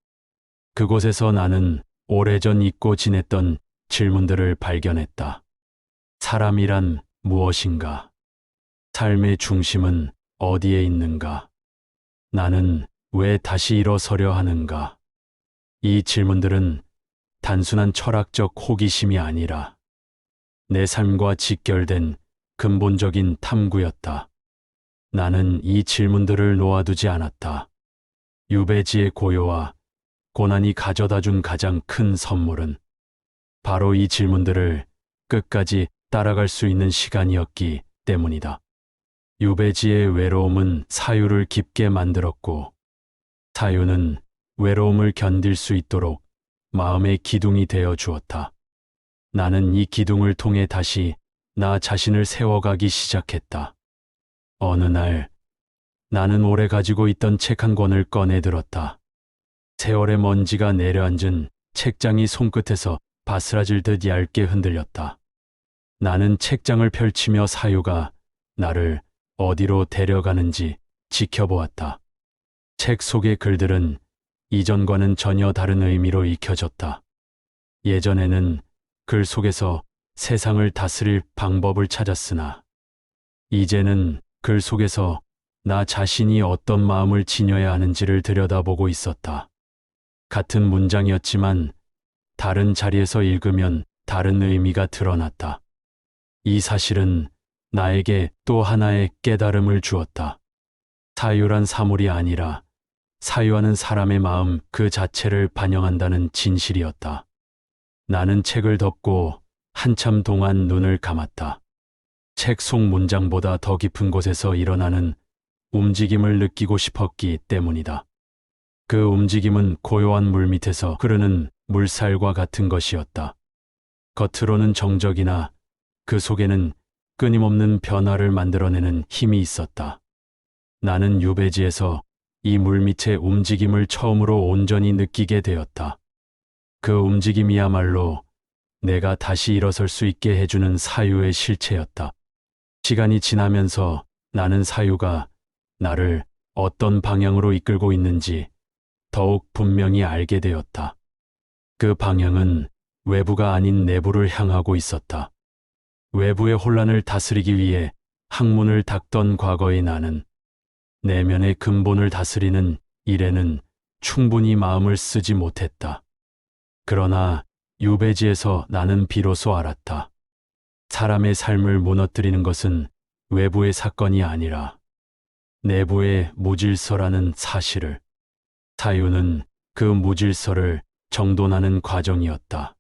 그곳에서 나는 오래전 잊고 지냈던 질문들을 발견했다. 사람이란 무엇인가? 삶의 중심은 어디에 있는가? 나는 왜 다시 일어서려 하는가? 이 질문들은 단순한 철학적 호기심이 아니라 내 삶과 직결된 근본적인 탐구였다. 나는 이 질문들을 놓아두지 않았다. 유배지의 고요와 고난이 가져다 준 가장 큰 선물은 바로 이 질문들을 끝까지 따라갈 수 있는 시간이었기 때문이다. 유배지의 외로움은 사유를 깊게 만들었고, 사유는 외로움을 견딜 수 있도록 마음의 기둥이 되어 주었다. 나는 이 기둥을 통해 다시 나 자신을 세워가기 시작했다. 어느 날 나는 오래 가지고 있던 책 한 권을 꺼내 들었다. 세월의 먼지가 내려앉은 책장이 손끝에서 바스라질 듯 얇게 흔들렸다. 나는 책장을 펼치며 사유가 나를 어디로 데려가는지 지켜보았다. 책 속의 글들은 이전과는 전혀 다른 의미로 읽혀졌다. 예전에는 글 속에서 세상을 다스릴 방법을 찾았으나, 이제는 글 속에서 나 자신이 어떤 마음을 지녀야 하는지를 들여다보고 있었다. 같은 문장이었지만 다른 자리에서 읽으면 다른 의미가 드러났다. 이 사실은 나에게 또 하나의 깨달음을 주었다. 사유란 사물이 아니라 사유하는 사람의 마음 그 자체를 반영한다는 진실이었다. 나는 책을 덮고 한참 동안 눈을 감았다. 책 속 문장보다 더 깊은 곳에서 일어나는 움직임을 느끼고 싶었기 때문이다. 그 움직임은 고요한 물 밑에서 흐르는 물살과 같은 것이었다. 겉으로는 정적이나 그 속에는 끊임없는 변화를 만들어내는 힘이 있었다. 나는 유배지에서 이 물 밑의 움직임을 처음으로 온전히 느끼게 되었다. 그 움직임이야말로 내가 다시 일어설 수 있게 해주는 사유의 실체였다. 시간이 지나면서 나는 사유가 나를 어떤 방향으로 이끌고 있는지 더욱 분명히 알게 되었다. 그 방향은 외부가 아닌 내부를 향하고 있었다. 외부의 혼란을 다스리기 위해 학문을 닦던 과거의 나는 내면의 근본을 다스리는 일에는 충분히 마음을 쓰지 못했다. 그러나 유배지에서 나는 비로소 알았다. 사람의 삶을 무너뜨리는 것은 외부의 사건이 아니라 내부에 무질서라는 사실을. 사유는 그 무질서를 정돈하는 과정이었다.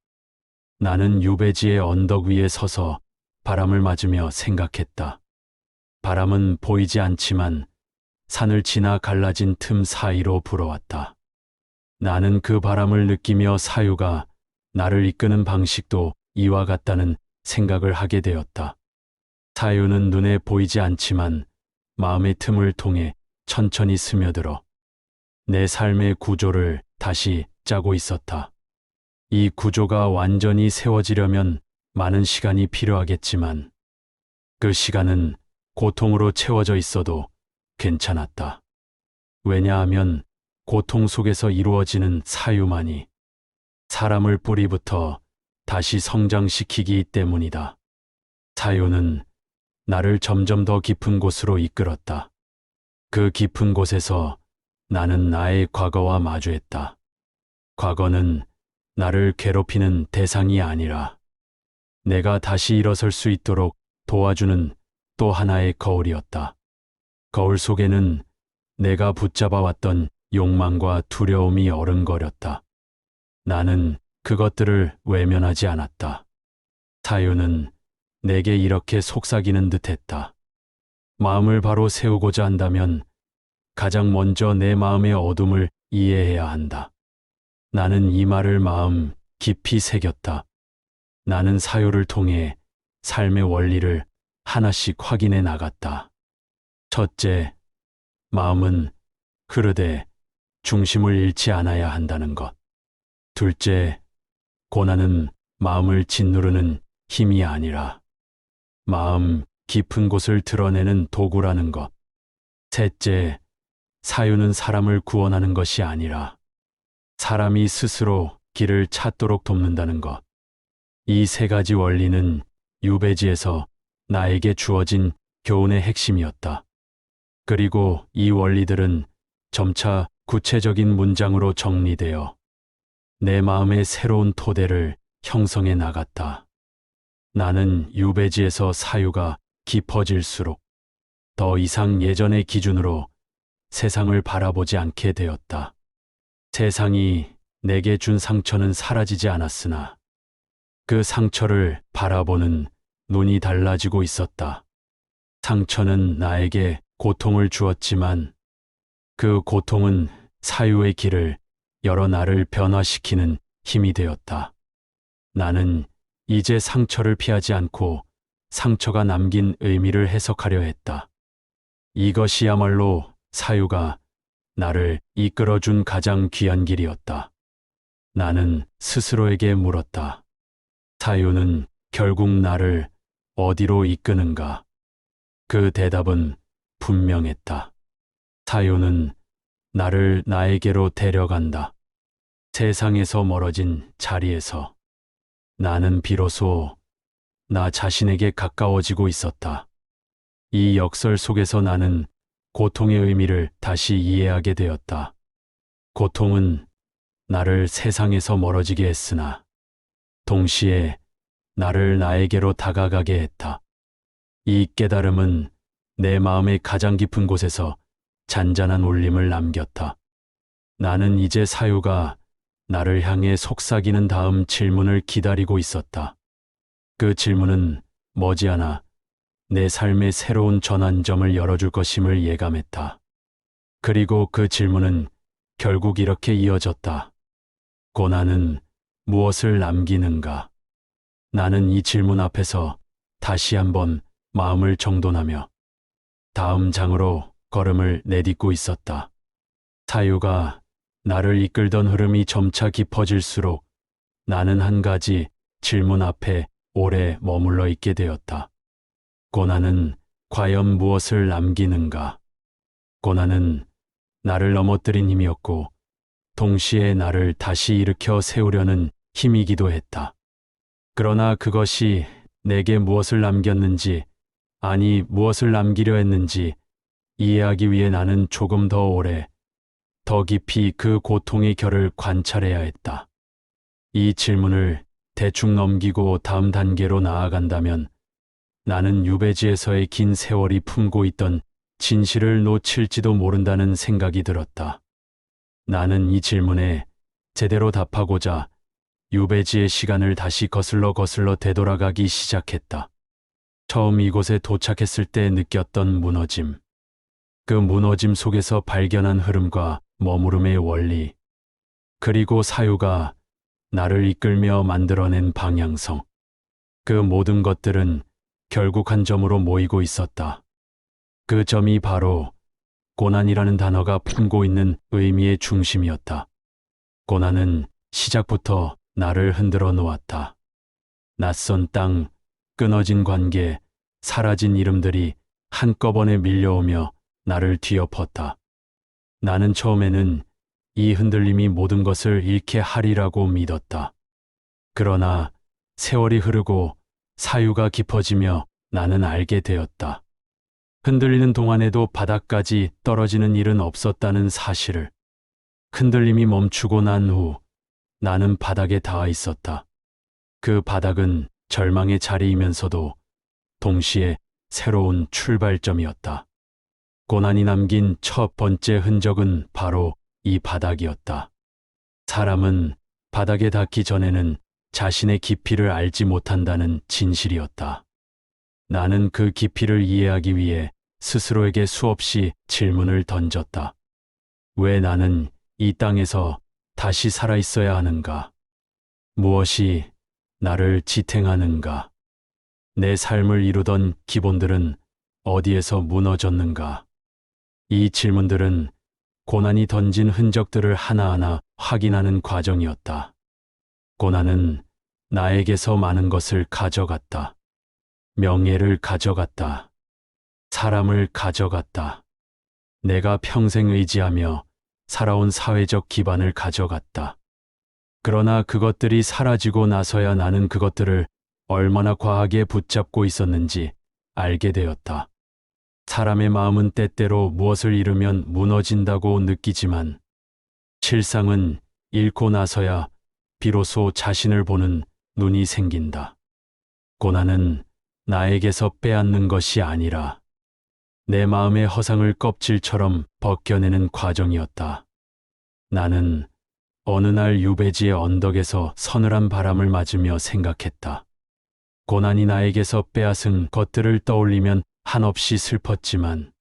나는 유배지의 언덕 위에 서서 바람을 맞으며 생각했다. 바람은 보이지 않지만 산을 지나 갈라진 틈 사이로 불어왔다. 나는 그 바람을 느끼며 사유가 나를 이끄는 방식도 이와 같다는 생각을 하게 되었다. 사유는 눈에 보이지 않지만 마음의 틈을 통해 천천히 스며들어 내 삶의 구조를 다시 짜고 있었다. 이 구조가 완전히 세워지려면 많은 시간이 필요하겠지만 그 시간은 고통으로 채워져 있어도 괜찮았다. 왜냐하면 고통 속에서 이루어지는 사유만이 사람을 뿌리부터 다시 성장시키기 때문이다. 사유는 나를 점점 더 깊은 곳으로 이끌었다. 그 깊은 곳에서 나는 나의 과거와 마주했다. 과거는 나를 괴롭히는 대상이 아니라 내가 다시 일어설 수 있도록 도와주는 또 하나의 거울이었다. 거울 속에는 내가 붙잡아왔던 욕망과 두려움이 어른거렸다. 나는 그것들을 외면하지 않았다. 사유는 내게 이렇게 속삭이는 듯했다. 마음을 바로 세우고자 한다면 가장 먼저 내 마음의 어둠을 이해해야 한다. 나는 이 말을 마음 깊이 새겼다. 나는 사유를 통해 삶의 원리를 하나씩 확인해 나갔다. 첫째, 마음은 흐르되 중심을 잃지 않아야 한다는 것. 둘째, 고난은 마음을 짓누르는 힘이 아니라 마음 깊은 곳을 드러내는 도구라는 것. 셋째, 사유는 사람을 구원하는 것이 아니라 사람이 스스로 길을 찾도록 돕는다는 것. 이 세 가지 원리는 유배지에서 나에게 주어진 교훈의 핵심이었다. 그리고 이 원리들은 점차 구체적인 문장으로 정리되어 내 마음의 새로운 토대를 형성해 나갔다. 나는 유배지에서 사유가 깊어질수록 더 이상 예전의 기준으로 세상을 바라보지 않게 되었다. 세상이 내게 준 상처는 사라지지 않았으나 그 상처를 바라보는 눈이 달라지고 있었다. 상처는 나에게 고통을 주었지만 그 고통은 사유의 길을 열어 나를 변화시키는 힘이 되었다. 나는 이제 상처를 피하지 않고 상처가 남긴 의미를 해석하려 했다. 이것이야말로 사유가 나를 이끌어준 가장 귀한 길이었다. 나는 스스로에게 물었다. 사유는 결국 나를 어디로 이끄는가? 그 대답은 분명했다. 사유는 나를 나에게로 데려간다. 세상에서 멀어진 자리에서 나는 비로소 나 자신에게 가까워지고 있었다. 이 역설 속에서 나는 고통의 의미를 다시 이해하게 되었다. 고통은 나를 세상에서 멀어지게 했으나 동시에 나를 나에게로 다가가게 했다. 이 깨달음은 내 마음의 가장 깊은 곳에서 잔잔한 울림을 남겼다. 나는 이제 사유가 나를 향해 속삭이는 다음 질문을 기다리고 있었다. 그 질문은 머지않아 내 삶의 새로운 전환점을 열어줄 것임을 예감했다. 그리고 그 질문은 결국 이렇게 이어졌다. 고난은 무엇을 남기는가? 나는 이 질문 앞에서 다시 한번 마음을 정돈하며 다음 장으로 걸음을 내딛고 있었다. 사유가 나를 이끌던 흐름이 점차 깊어질수록 나는 한 가지 질문 앞에 오래 머물러 있게 되었다. 고난은 과연 무엇을 남기는가? 고난은 나를 넘어뜨린 힘이었고 동시에 나를 다시 일으켜 세우려는 힘이기도 했다. 그러나 그것이 내게 무엇을 남겼는지, 아니 무엇을 남기려 했는지 이해하기 위해 나는 조금 더 오래, 더 깊이 그 고통의 결을 관찰해야 했다. 이 질문을 대충 넘기고 다음 단계로 나아간다면 나는 유배지에서의 긴 세월이 품고 있던 진실을 놓칠지도 모른다는 생각이 들었다. 나는 이 질문에 제대로 답하고자 유배지의 시간을 다시 거슬러 되돌아가기 시작했다. 처음 이곳에 도착했을 때 느꼈던 무너짐. 그 무너짐 속에서 발견한 흐름과 머무름의 원리. 그리고 사유가 나를 이끌며 만들어낸 방향성. 그 모든 것들은 결국 한 점으로 모이고 있었다. 그 점이 바로 고난이라는 단어가 품고 있는 의미의 중심이었다. 고난은 시작부터 나를 흔들어 놓았다. 낯선 땅, 끊어진 관계, 사라진 이름들이 한꺼번에 밀려오며 나를 뒤엎었다. 나는 처음에는 이 흔들림이 모든 것을 잃게 하리라고 믿었다. 그러나 세월이 흐르고 사유가 깊어지며 나는 알게 되었다. 흔들리는 동안에도 바닥까지 떨어지는 일은 없었다는 사실을. 흔들림이 멈추고 난 후 나는 바닥에 닿아 있었다. 그 바닥은 절망의 자리이면서도 동시에 새로운 출발점이었다. 고난이 남긴 첫 번째 흔적은 바로 이 바닥이었다. 사람은 바닥에 닿기 전에는 자신의 깊이를 알지 못한다는 진실이었다. 나는 그 깊이를 이해하기 위해 스스로에게 수없이 질문을 던졌다. 왜 나는 이 땅에서 다시 살아 있어야 하는가? 무엇이 나를 지탱하는가? 내 삶을 이루던 기본들은 어디에서 무너졌는가? 이 질문들은 고난이 던진 흔적들을 하나하나 확인하는 과정이었다. 고난은 나에게서 많은 것을 가져갔다. 명예를 가져갔다. 사람을 가져갔다. 내가 평생 의지하며 살아온 사회적 기반을 가져갔다. 그러나 그것들이 사라지고 나서야 나는 그것들을 얼마나 과하게 붙잡고 있었는지 알게 되었다. 사람의 마음은 때때로 무엇을 잃으면 무너진다고 느끼지만 실상은 잃고 나서야 비로소 자신을 보는 눈이 생긴다. 고난은 나에게서 빼앗는 것이 아니라 내 마음의 허상을 껍질처럼 벗겨내는 과정이었다. 나는 어느 날 유배지의 언덕에서 서늘한 바람을 맞으며 생각했다. 고난이 나에게서 빼앗은 것들을 떠올리면 한없이 슬펐지만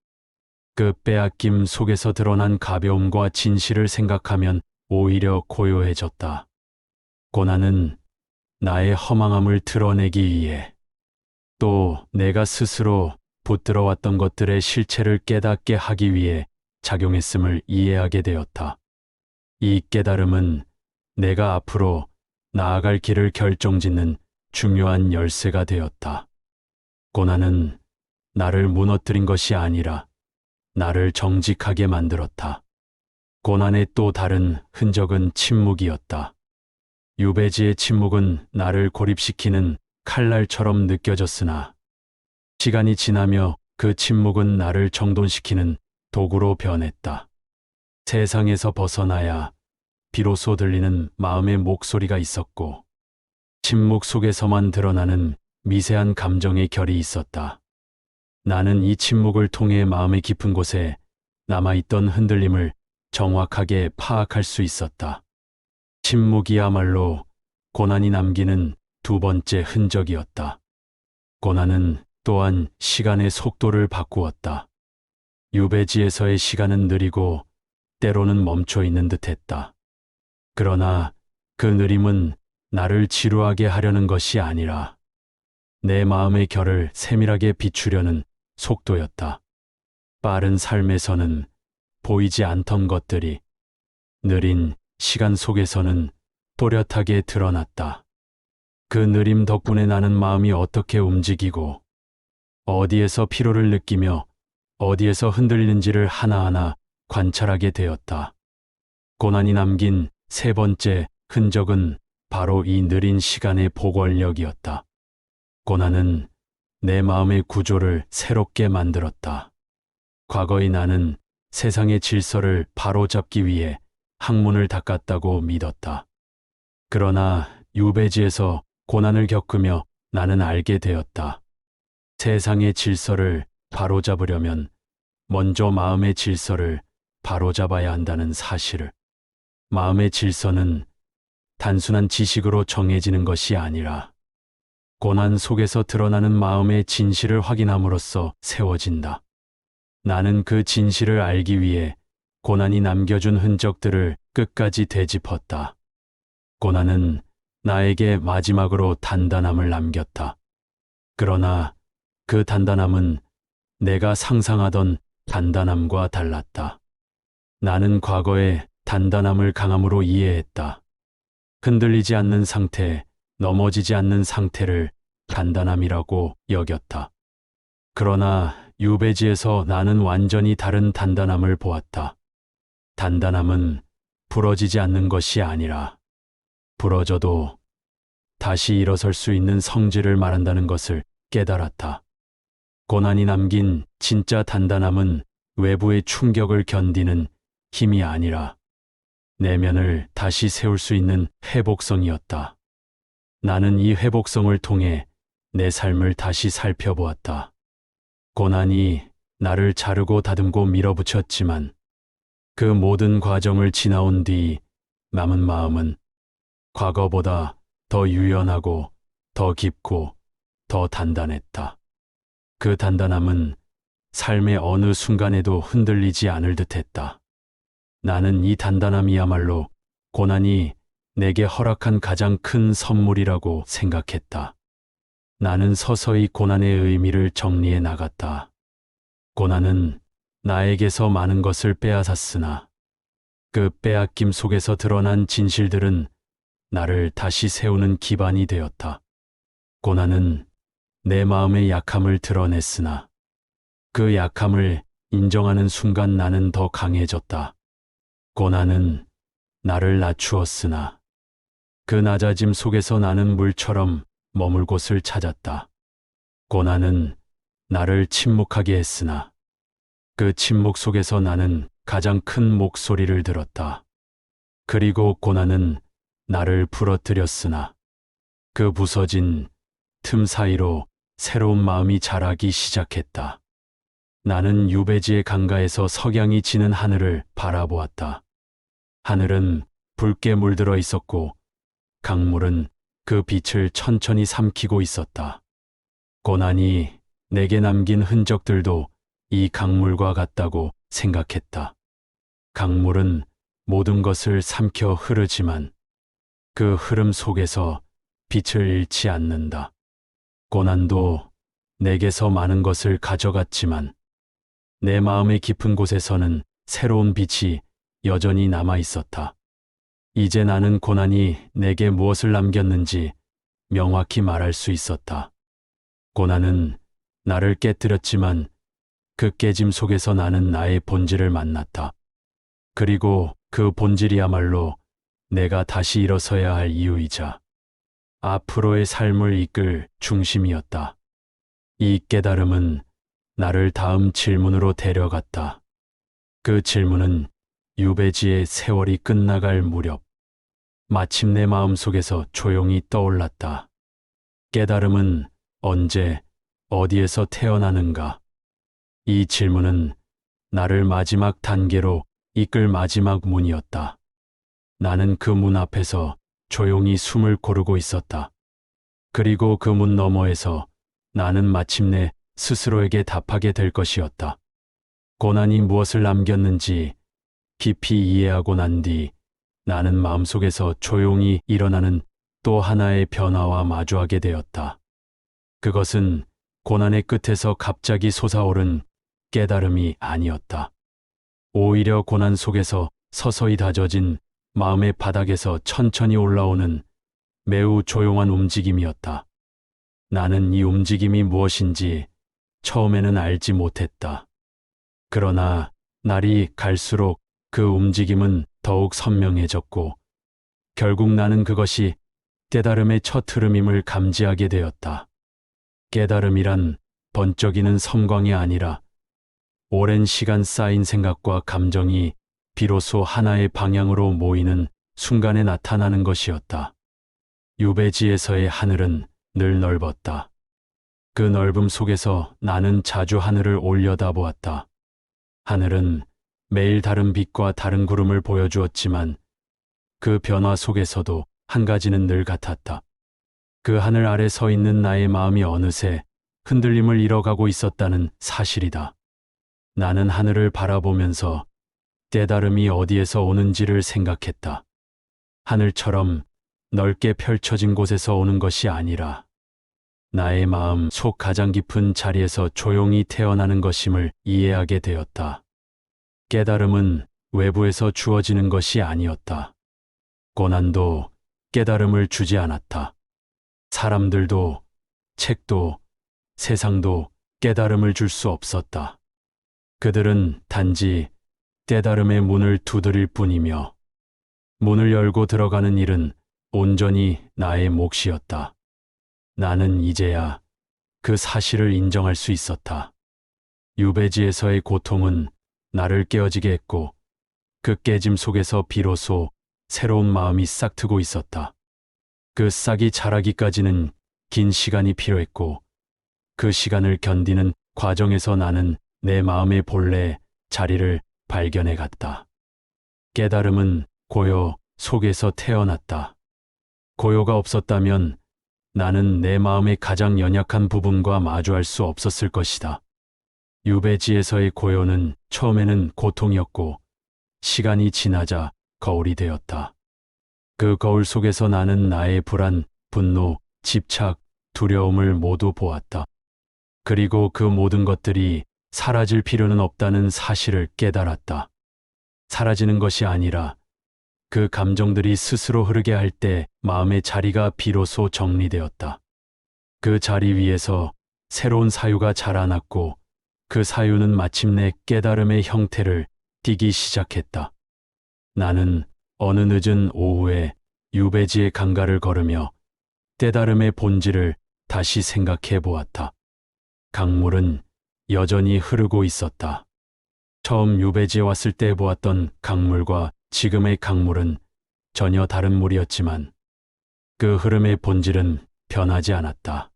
그 빼앗김 속에서 드러난 가벼움과 진실을 생각하면 오히려 고요해졌다. 고난은 나의 허망함을 드러내기 위해 또 내가 스스로 붙들어왔던 것들의 실체를 깨닫게 하기 위해 작용했음을 이해하게 되었다. 이 깨달음은 내가 앞으로 나아갈 길을 결정짓는 중요한 열쇠가 되었다. 고난은 나를 무너뜨린 것이 아니라 나를 정직하게 만들었다. 고난의 또 다른 흔적은 침묵이었다. 유배지의 침묵은 나를 고립시키는 칼날처럼 느껴졌으나 시간이 지나며 그 침묵은 나를 정돈시키는 도구로 변했다. 세상에서 벗어나야 비로소 들리는 마음의 목소리가 있었고 침묵 속에서만 드러나는 미세한 감정의 결이 있었다. 나는 이 침묵을 통해 마음의 깊은 곳에 남아있던 흔들림을 정확하게 파악할 수 있었다. 침묵이야말로 고난이 남기는 두 번째 흔적이었다. 고난은 또한 시간의 속도를 바꾸었다. 유배지에서의 시간은 느리고 때로는 멈춰 있는 듯했다. 그러나 그 느림은 나를 지루하게 하려는 것이 아니라 내 마음의 결을 세밀하게 비추려는 속도였다. 빠른 삶에서는 보이지 않던 것들이 느린 시간 속에서는 또렷하게 드러났다. 그 느림 덕분에 나는 마음이 어떻게 움직이고 어디에서 피로를 느끼며 어디에서 흔들리는지를 하나하나 관찰하게 되었다. 고난이 남긴 세 번째 흔적은 바로 이 느린 시간의 보궐력이었다. 고난은 내 마음의 구조를 새롭게 만들었다. 과거의 나는 세상의 질서를 바로잡기 위해 학문을 닦았다고 믿었다. 그러나 유배지에서 고난을 겪으며 나는 알게 되었다. 세상의 질서를 바로잡으려면 먼저 마음의 질서를 바로잡아야 한다는 사실을. 마음의 질서는 단순한 지식으로 정해지는 것이 아니라 고난 속에서 드러나는 마음의 진실을 확인함으로써 세워진다. 나는 그 진실을 알기 위해 고난이 남겨준 흔적들을 끝까지 되짚었다. 고난은 나에게 마지막으로 단단함을 남겼다. 그러나 그 단단함은 내가 상상하던 단단함과 달랐다. 나는 과거의 단단함을 강함으로 이해했다. 흔들리지 않는 상태, 넘어지지 않는 상태를 단단함이라고 여겼다. 그러나 유배지에서 나는 완전히 다른 단단함을 보았다. 단단함은 부러지지 않는 것이 아니라 부러져도 다시 일어설 수 있는 성질을 말한다는 것을 깨달았다. 고난이 남긴 진짜 단단함은 외부의 충격을 견디는 힘이 아니라 내면을 다시 세울 수 있는 회복성이었다. 나는 이 회복성을 통해 내 삶을 다시 살펴보았다. 고난이 나를 자르고 다듬고 밀어붙였지만 그 모든 과정을 지나온 뒤 남은 마음은 과거보다 더 유연하고 더 깊고 더 단단했다. 그 단단함은 삶의 어느 순간에도 흔들리지 않을 듯했다. 나는 이 단단함이야말로 고난이 내게 허락한 가장 큰 선물이라고 생각했다. 나는 서서히 고난의 의미를 정리해 나갔다. 고난은 나에게서 많은 것을 빼앗았으나 그 빼앗김 속에서 드러난 진실들은 나를 다시 세우는 기반이 되었다. 고난은 내 마음의 약함을 드러냈으나 그 약함을 인정하는 순간 나는 더 강해졌다. 고난은 나를 낮추었으나 그 낮아짐 속에서 나는 물처럼 머물 곳을 찾았다. 고난은 나를 침묵하게 했으나 그 침묵 속에서 나는 가장 큰 목소리를 들었다. 그리고 고난은 나를 부러뜨렸으나 그 부서진 틈 사이로 새로운 마음이 자라기 시작했다. 나는 유배지의 강가에서 석양이 지는 하늘을 바라보았다. 하늘은 붉게 물들어 있었고 강물은 그 빛을 천천히 삼키고 있었다. 고난이 내게 남긴 흔적들도 이 강물과 같다고 생각했다. 강물은 모든 것을 삼켜 흐르지만 그 흐름 속에서 빛을 잃지 않는다. 고난도 내게서 많은 것을 가져갔지만 내 마음의 깊은 곳에서는 새로운 빛이 여전히 남아 있었다. 이제 나는 고난이 내게 무엇을 남겼는지 명확히 말할 수 있었다. 고난은 나를 깨뜨렸지만 그 깨짐 속에서 나는 나의 본질을 만났다. 그리고 그 본질이야말로 내가 다시 일어서야 할 이유이자 앞으로의 삶을 이끌 중심이었다. 이 깨달음은 나를 다음 질문으로 데려갔다. 그 질문은 유배지의 세월이 끝나갈 무렵 마침내 마음속에서 조용히 떠올랐다. 깨달음은 언제, 어디에서 태어나는가? 이 질문은 나를 마지막 단계로 이끌 마지막 문이었다. 나는 그 문 앞에서 조용히 숨을 고르고 있었다. 그리고 그 문 너머에서 나는 마침내 스스로에게 답하게 될 것이었다. 고난이 무엇을 남겼는지 깊이 이해하고 난 뒤 나는 마음속에서 조용히 일어나는 또 하나의 변화와 마주하게 되었다. 그것은 고난의 끝에서 갑자기 솟아오른 깨달음이 아니었다. 오히려 고난 속에서 서서히 다져진 마음의 바닥에서 천천히 올라오는 매우 조용한 움직임이었다. 나는 이 움직임이 무엇인지 처음에는 알지 못했다. 그러나 날이 갈수록 그 움직임은 더욱 선명해졌고 결국 나는 그것이 깨달음의 첫 흐름임을 감지하게 되었다. 깨달음이란 번쩍이는 섬광이 아니라 오랜 시간 쌓인 생각과 감정이 비로소 하나의 방향으로 모이는 순간에 나타나는 것이었다. 유배지에서의 하늘은 늘 넓었다. 그 넓음 속에서 나는 자주 하늘을 올려다보았다. 하늘은 매일 다른 빛과 다른 구름을 보여주었지만 그 변화 속에서도 한 가지는 늘 같았다. 그 하늘 아래 서 있는 나의 마음이 어느새 흔들림을 잃어가고 있었다는 사실이다. 나는 하늘을 바라보면서 깨달음이 어디에서 오는지를 생각했다. 하늘처럼 넓게 펼쳐진 곳에서 오는 것이 아니라 나의 마음 속 가장 깊은 자리에서 조용히 태어나는 것임을 이해하게 되었다. 깨달음은 외부에서 주어지는 것이 아니었다. 고난도 깨달음을 주지 않았다. 사람들도, 책도, 세상도 깨달음을 줄 수 없었다. 그들은 단지 깨달음의 문을 두드릴 뿐이며 문을 열고 들어가는 일은 온전히 나의 몫이었다. 나는 이제야 그 사실을 인정할 수 있었다. 유배지에서의 고통은 나를 깨어지게 했고 그 깨짐 속에서 비로소 새로운 마음이 싹트고 있었다. 그 싹이 자라기까지는 긴 시간이 필요했고 그 시간을 견디는 과정에서 나는 내 마음의 본래 자리를 발견해 갔다. 깨달음은 고요 속에서 태어났다. 고요가 없었다면 나는 내 마음의 가장 연약한 부분과 마주할 수 없었을 것이다. 유배지에서의 고요는 처음에는 고통이었고 시간이 지나자 거울이 되었다. 그 거울 속에서 나는 나의 불안, 분노, 집착, 두려움을 모두 보았다. 그리고 그 모든 것들이 사라질 필요는 없다는 사실을 깨달았다. 사라지는 것이 아니라 그 감정들이 스스로 흐르게 할 때 마음의 자리가 비로소 정리되었다. 그 자리 위에서 새로운 사유가 자라났고 그 사유는 마침내 깨달음의 형태를 띠기 시작했다. 나는 어느 늦은 오후에 유배지의 강가를 걸으며 깨달음의 본질을 다시 생각해 보았다. 강물은 여전히 흐르고 있었다. 처음 유배지에 왔을 때 보았던 강물과 지금의 강물은 전혀 다른 물이었지만 그 흐름의 본질은 변하지 않았다.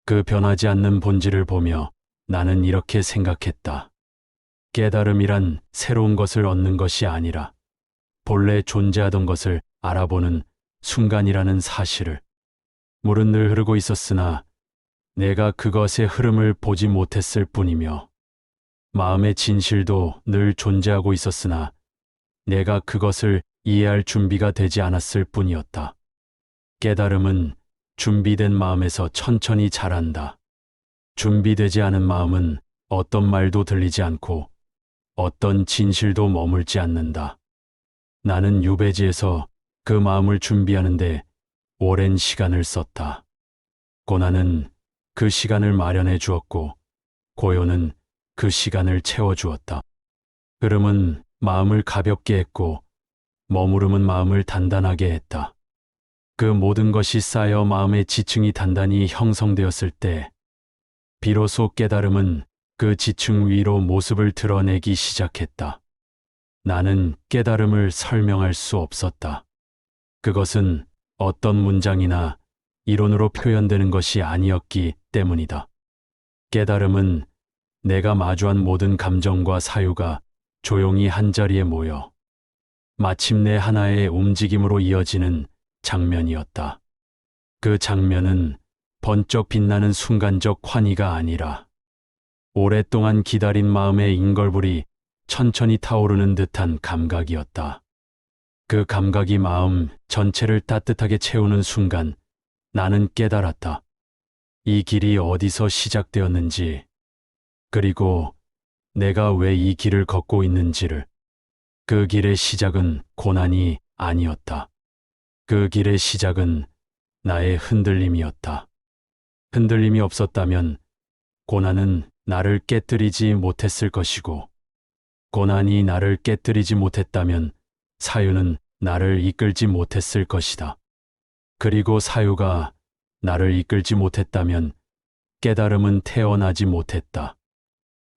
그 변하지 않는 본질을 보며 나는 이렇게 생각했다. 깨달음이란 새로운 것을 얻는 것이 아니라 본래 존재하던 것을 알아보는 순간이라는 사실을. 물은 늘 흐르고 있었으나 내가 그것의 흐름을 보지 못했을 뿐이며 마음의 진실도 늘 존재하고 있었으나 내가 그것을 이해할 준비가 되지 않았을 뿐이었다. 깨달음은 준비된 마음에서 천천히 자란다. 준비되지 않은 마음은 어떤 말도 들리지 않고 어떤 진실도 머물지 않는다. 나는 유배지에서 그 마음을 준비하는데 오랜 시간을 썼다. 고난은 그 시간을 마련해 주었고 고요는 그 시간을 채워주었다. 흐름은 마음을 가볍게 했고 머무름은 마음을 단단하게 했다. 그 모든 것이 쌓여 마음의 지층이 단단히 형성되었을 때 비로소 깨달음은 그 지층 위로 모습을 드러내기 시작했다. 나는 깨달음을 설명할 수 없었다. 그것은 어떤 문장이나 이론으로 표현되는 것이 아니었기 때문이다. 깨달음은 내가 마주한 모든 감정과 사유가 조용히 한자리에 모여 마침내 하나의 움직임으로 이어지는 장면이었다. 그 장면은 번쩍 빛나는 순간적 환희가 아니라 오랫동안 기다린 마음의 인걸불이 천천히 타오르는 듯한 감각이었다. 그 감각이 마음 전체를 따뜻하게 채우는 순간 나는 깨달았다. 이 길이 어디서 시작되었는지, 그리고 내가 왜 이 길을 걷고 있는지를. 그 길의 시작은 고난이 아니었다. 그 길의 시작은 나의 흔들림이었다. 흔들림이 없었다면 고난은 나를 깨뜨리지 못했을 것이고, 고난이 나를 깨뜨리지 못했다면 사유는 나를 이끌지 못했을 것이다. 그리고 사유가 나를 이끌지 못했다면 깨달음은 태어나지 못했다.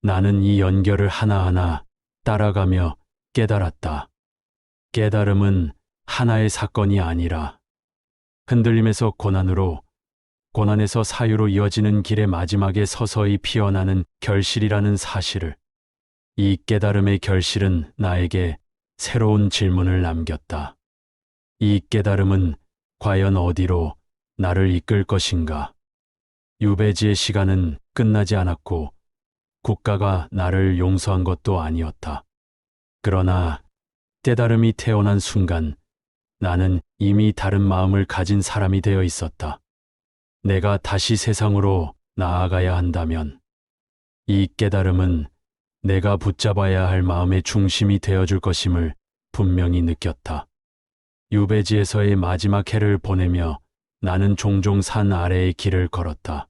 나는 이 연결을 하나하나 따라가며 깨달았다. 깨달음은 하나의 사건이 아니라 흔들림에서 고난으로, 고난에서 사유로 이어지는 길의 마지막에 서서히 피어나는 결실이라는 사실을. 이 깨달음의 결실은 나에게 새로운 질문을 남겼다. 이 깨달음은 과연 어디로 나를 이끌 것인가? 유배지의 시간은 끝나지 않았고 국가가 나를 용서한 것도 아니었다. 그러나 깨달음이 태어난 순간 나는 이미 다른 마음을 가진 사람이 되어 있었다. 내가 다시 세상으로 나아가야 한다면 이 깨달음은 내가 붙잡아야 할 마음의 중심이 되어줄 것임을 분명히 느꼈다. 유배지에서의 마지막 해를 보내며 나는 종종 산 아래의 길을 걸었다.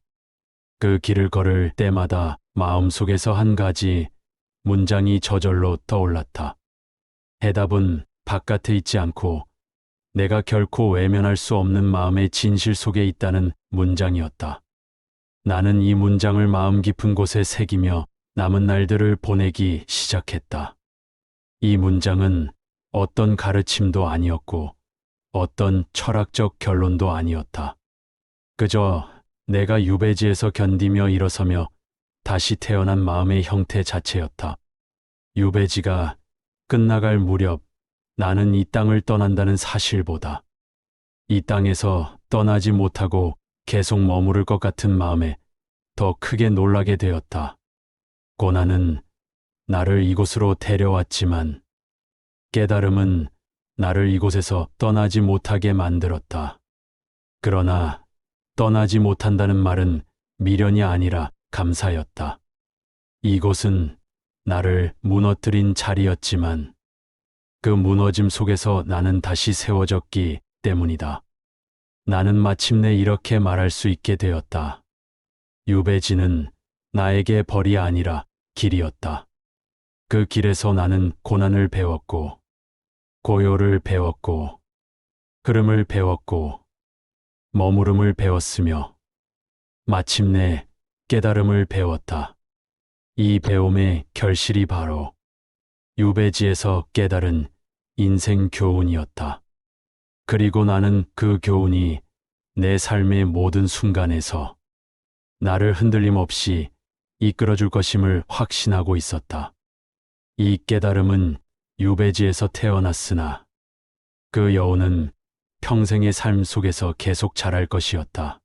그 길을 걸을 때마다 마음속에서 한 가지 문장이 저절로 떠올랐다. 해답은 바깥에 있지 않고 내가 결코 외면할 수 없는 마음의 진실 속에 있다는 문장이었다. 나는 이 문장을 마음 깊은 곳에 새기며 남은 날들을 보내기 시작했다. 이 문장은 어떤 가르침도 아니었고 어떤 철학적 결론도 아니었다. 그저 내가 유배지에서 견디며 일어서며 다시 태어난 마음의 형태 자체였다. 유배지가 끝나갈 무렵 나는 이 땅을 떠난다는 사실보다 이 땅에서 떠나지 못하고 계속 머무를 것 같은 마음에 더 크게 놀라게 되었다. 고난은 나를 이곳으로 데려왔지만 깨달음은 나를 이곳에서 떠나지 못하게 만들었다. 그러나 떠나지 못한다는 말은 미련이 아니라 감사였다. 이곳은 나를 무너뜨린 자리였지만 그 무너짐 속에서 나는 다시 세워졌기 때문이다. 나는 마침내 이렇게 말할 수 있게 되었다. 유배지는 나에게 벌이 아니라 길이었다. 그 길에서 나는 고난을 배웠고, 고요를 배웠고, 흐름을 배웠고, 머무름을 배웠으며, 마침내 깨달음을 배웠다. 이 배움의 결실이 바로 유배지에서 깨달은 인생 교훈이었다. 그리고 나는 그 교훈이 내 삶의 모든 순간에서 나를 흔들림 없이 이끌어줄 것임을 확신하고 있었다. 이 깨달음은 유배지에서 태어났으나 그 여운은 평생의 삶 속에서 계속 자랄 것이었다.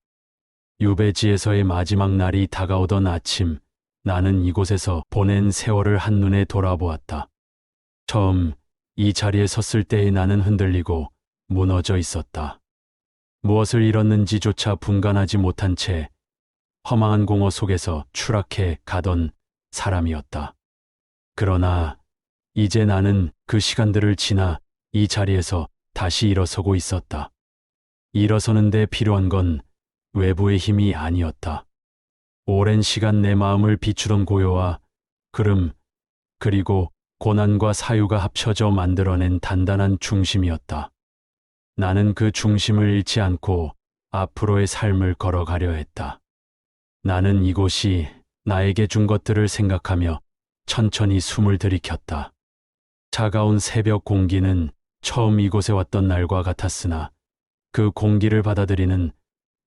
유배지에서의 마지막 날이 다가오던 아침, 나는 이곳에서 보낸 세월을 한눈에 돌아보았다. 처음 이 자리에 섰을 때의 나는 흔들리고 무너져 있었다. 무엇을 잃었는지조차 분간하지 못한 채 허망한 공허 속에서 추락해 가던 사람이었다. 그러나 이제 나는 그 시간들을 지나 이 자리에서 다시 일어서고 있었다. 일어서는 데 필요한 건 외부의 힘이 아니었다. 오랜 시간 내 마음을 비추던 고요와 흐름, 그리고 고난과 사유가 합쳐져 만들어낸 단단한 중심이었다. 나는 그 중심을 잃지 않고 앞으로의 삶을 걸어가려 했다. 나는 이곳이 나에게 준 것들을 생각하며 천천히 숨을 들이켰다. 차가운 새벽 공기는 처음 이곳에 왔던 날과 같았으나 그 공기를 받아들이는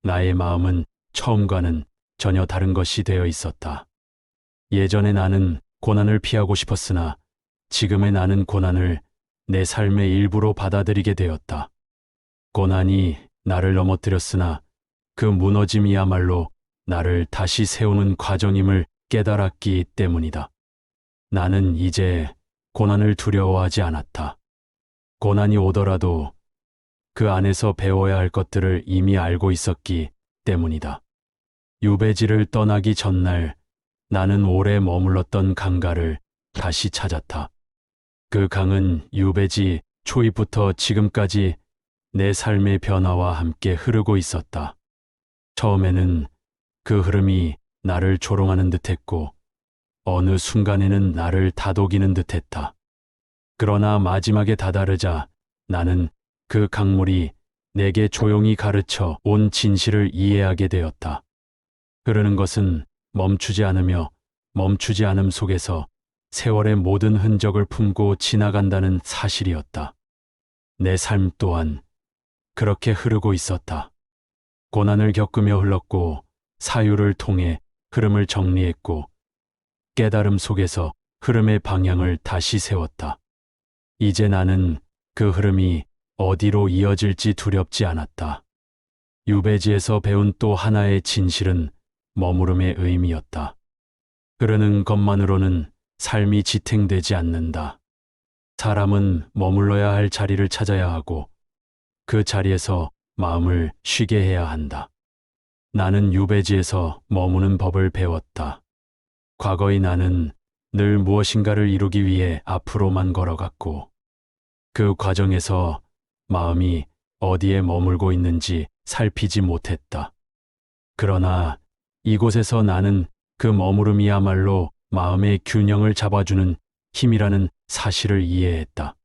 나의 마음은 처음과는 전혀 다른 것이 되어 있었다. 예전에 나는 고난을 피하고 싶었으나 지금의 나는 고난을 내 삶의 일부로 받아들이게 되었다. 고난이 나를 넘어뜨렸으나 그 무너짐이야말로 나를 다시 세우는 과정임을 깨달았기 때문이다. 나는 이제 고난을 두려워하지 않았다. 고난이 오더라도 그 안에서 배워야 할 것들을 이미 알고 있었기 때문이다. 유배지를 떠나기 전날 나는 오래 머물렀던 강가를 다시 찾았다. 그 강은 유배지 초입부터 지금까지 내 삶의 변화와 함께 흐르고 있었다. 처음에는 그 흐름이 나를 조롱하는 듯했고 어느 순간에는 나를 다독이는 듯했다. 그러나 마지막에 다다르자 나는 그 강물이 내게 조용히 가르쳐 온 진실을 이해하게 되었다. 흐르는 것은 멈추지 않으며 멈추지 않음 속에서 세월의 모든 흔적을 품고 지나간다는 사실이었다. 내 삶 또한 그렇게 흐르고 있었다. 고난을 겪으며 흘렀고 사유를 통해 흐름을 정리했고 깨달음 속에서 흐름의 방향을 다시 세웠다. 이제 나는 그 흐름이 어디로 이어질지 두렵지 않았다. 유배지에서 배운 또 하나의 진실은 머무름의 의미였다. 흐르는 것만으로는 삶이 지탱되지 않는다. 사람은 머물러야 할 자리를 찾아야 하고 그 자리에서 마음을 쉬게 해야 한다. 나는 유배지에서 머무는 법을 배웠다. 과거의 나는 늘 무엇인가를 이루기 위해 앞으로만 걸어갔고 그 과정에서 마음이 어디에 머물고 있는지 살피지 못했다. 그러나 이곳에서 나는 그 머무름이야말로 마음의 균형을 잡아주는 힘이라는 사실을 이해했다.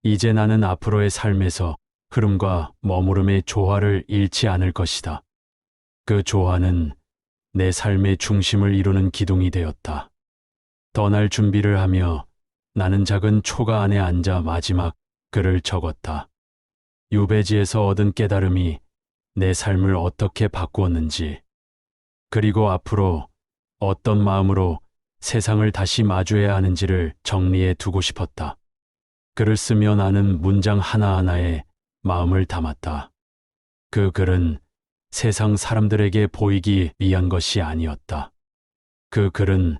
이제 나는 앞으로의 삶에서 흐름과 머무름의 조화를 잃지 않을 것이다. 그 조화는 내 삶의 중심을 이루는 기둥이 되었다. 떠날 준비를 하며 나는 작은 초가 안에 앉아 마지막 글을 적었다. 유배지에서 얻은 깨달음이 내 삶을 어떻게 바꾸었는지, 그리고 앞으로 어떤 마음으로 세상을 다시 마주해야 하는지를 정리해 두고 싶었다. 글을 쓰며 나는 문장 하나하나에 마음을 담았다. 그 글은 세상 사람들에게 보이기 위한 것이 아니었다. 그 글은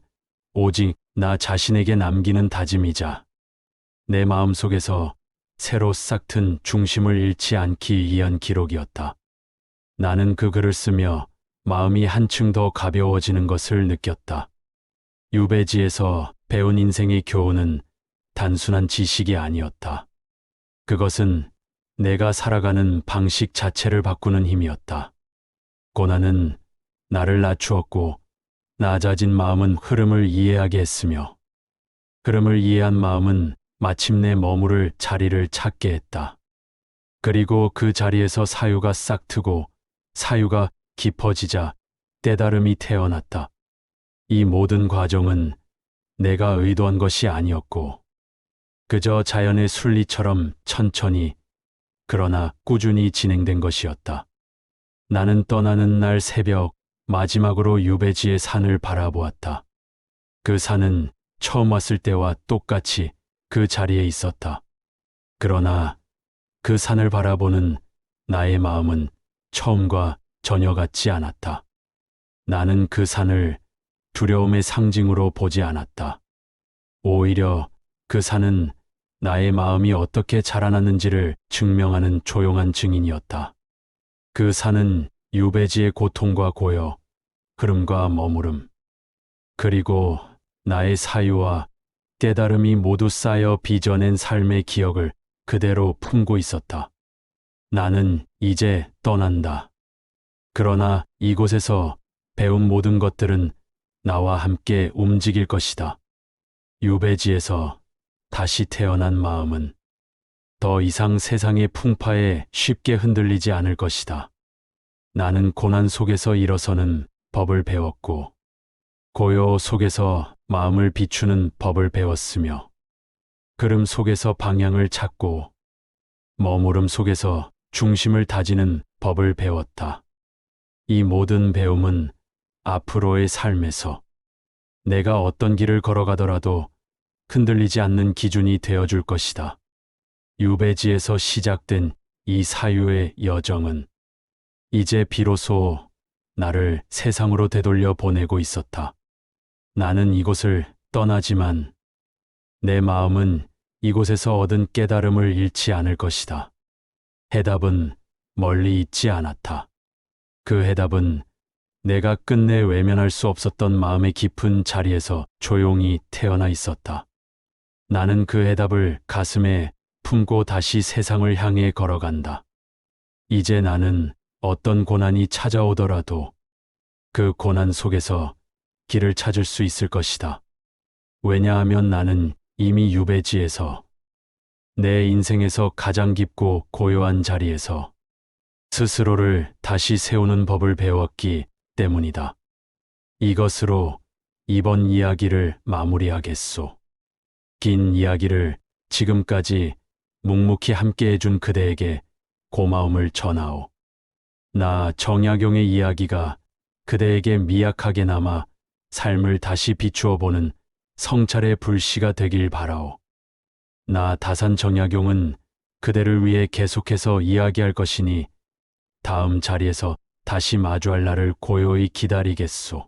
오직 나 자신에게 남기는 다짐이자 내 마음속에서 새로 싹튼 중심을 잃지 않기 위한 기록이었다. 나는 그 글을 쓰며 마음이 한층 더 가벼워지는 것을 느꼈다. 유배지에서 배운 인생의 교훈은 단순한 지식이 아니었다. 그것은 내가 살아가는 방식 자체를 바꾸는 힘이었다. 고난은 나를 낮추었고 낮아진 마음은 흐름을 이해하게 했으며 흐름을 이해한 마음은 마침내 머무를 자리를 찾게 했다. 그리고 그 자리에서 사유가 싹트고 사유가 깊어지자 깨달음이 태어났다. 이 모든 과정은 내가 의도한 것이 아니었고 그저 자연의 순리처럼 천천히 그러나 꾸준히 진행된 것이었다. 나는 떠나는 날 새벽 마지막으로 유배지의 산을 바라보았다. 그 산은 처음 왔을 때와 똑같이 그 자리에 있었다. 그러나 그 산을 바라보는 나의 마음은 처음과 전혀 같지 않았다. 나는 그 산을 두려움의 상징으로 보지 않았다. 오히려 그 산은 나의 마음이 어떻게 자라났는지를 증명하는 조용한 증인이었다. 그 산은 유배지의 고통과 고요, 흐름과 머무름, 그리고 나의 사유와 깨달음이 모두 쌓여 빚어낸 삶의 기억을 그대로 품고 있었다. 나는 이제 떠난다. 그러나 이곳에서 배운 모든 것들은 나와 함께 움직일 것이다. 유배지에서 다시 태어난 마음은 더 이상 세상의 풍파에 쉽게 흔들리지 않을 것이다. 나는 고난 속에서 일어서는 법을 배웠고 고요 속에서 마음을 비추는 법을 배웠으며 흐름 속에서 방향을 찾고 머무름 속에서 중심을 다지는 법을 배웠다. 이 모든 배움은 앞으로의 삶에서 내가 어떤 길을 걸어가더라도 흔들리지 않는 기준이 되어줄 것이다. 유배지에서 시작된 이 사유의 여정은 이제 비로소 나를 세상으로 되돌려 보내고 있었다. 나는 이곳을 떠나지만 내 마음은 이곳에서 얻은 깨달음을 잃지 않을 것이다. 해답은 멀리 있지 않았다. 그 해답은 내가 끝내 외면할 수 없었던 마음의 깊은 자리에서 조용히 태어나 있었다. 나는 그 해답을 가슴에 품고 다시 세상을 향해 걸어간다. 이제 나는 어떤 고난이 찾아오더라도 그 고난 속에서 길을 찾을 수 있을 것이다. 왜냐하면 나는 이미 유배지에서 내 인생에서 가장 깊고 고요한 자리에서 스스로를 다시 세우는 법을 배웠기 때문이다. 이것으로 이번 이야기를 마무리하겠소. 긴 이야기를 지금까지 묵묵히 함께 해준 그대에게 고마움을 전하오. 나 정약용의 이야기가 그대에게 미약하게나마 삶을 다시 비추어 보는 성찰의 불씨가 되길 바라오. 나 다산 정약용은 그대를 위해 계속해서 이야기할 것이니 다음 자리에서 다시 마주할 날을 고요히 기다리겠소.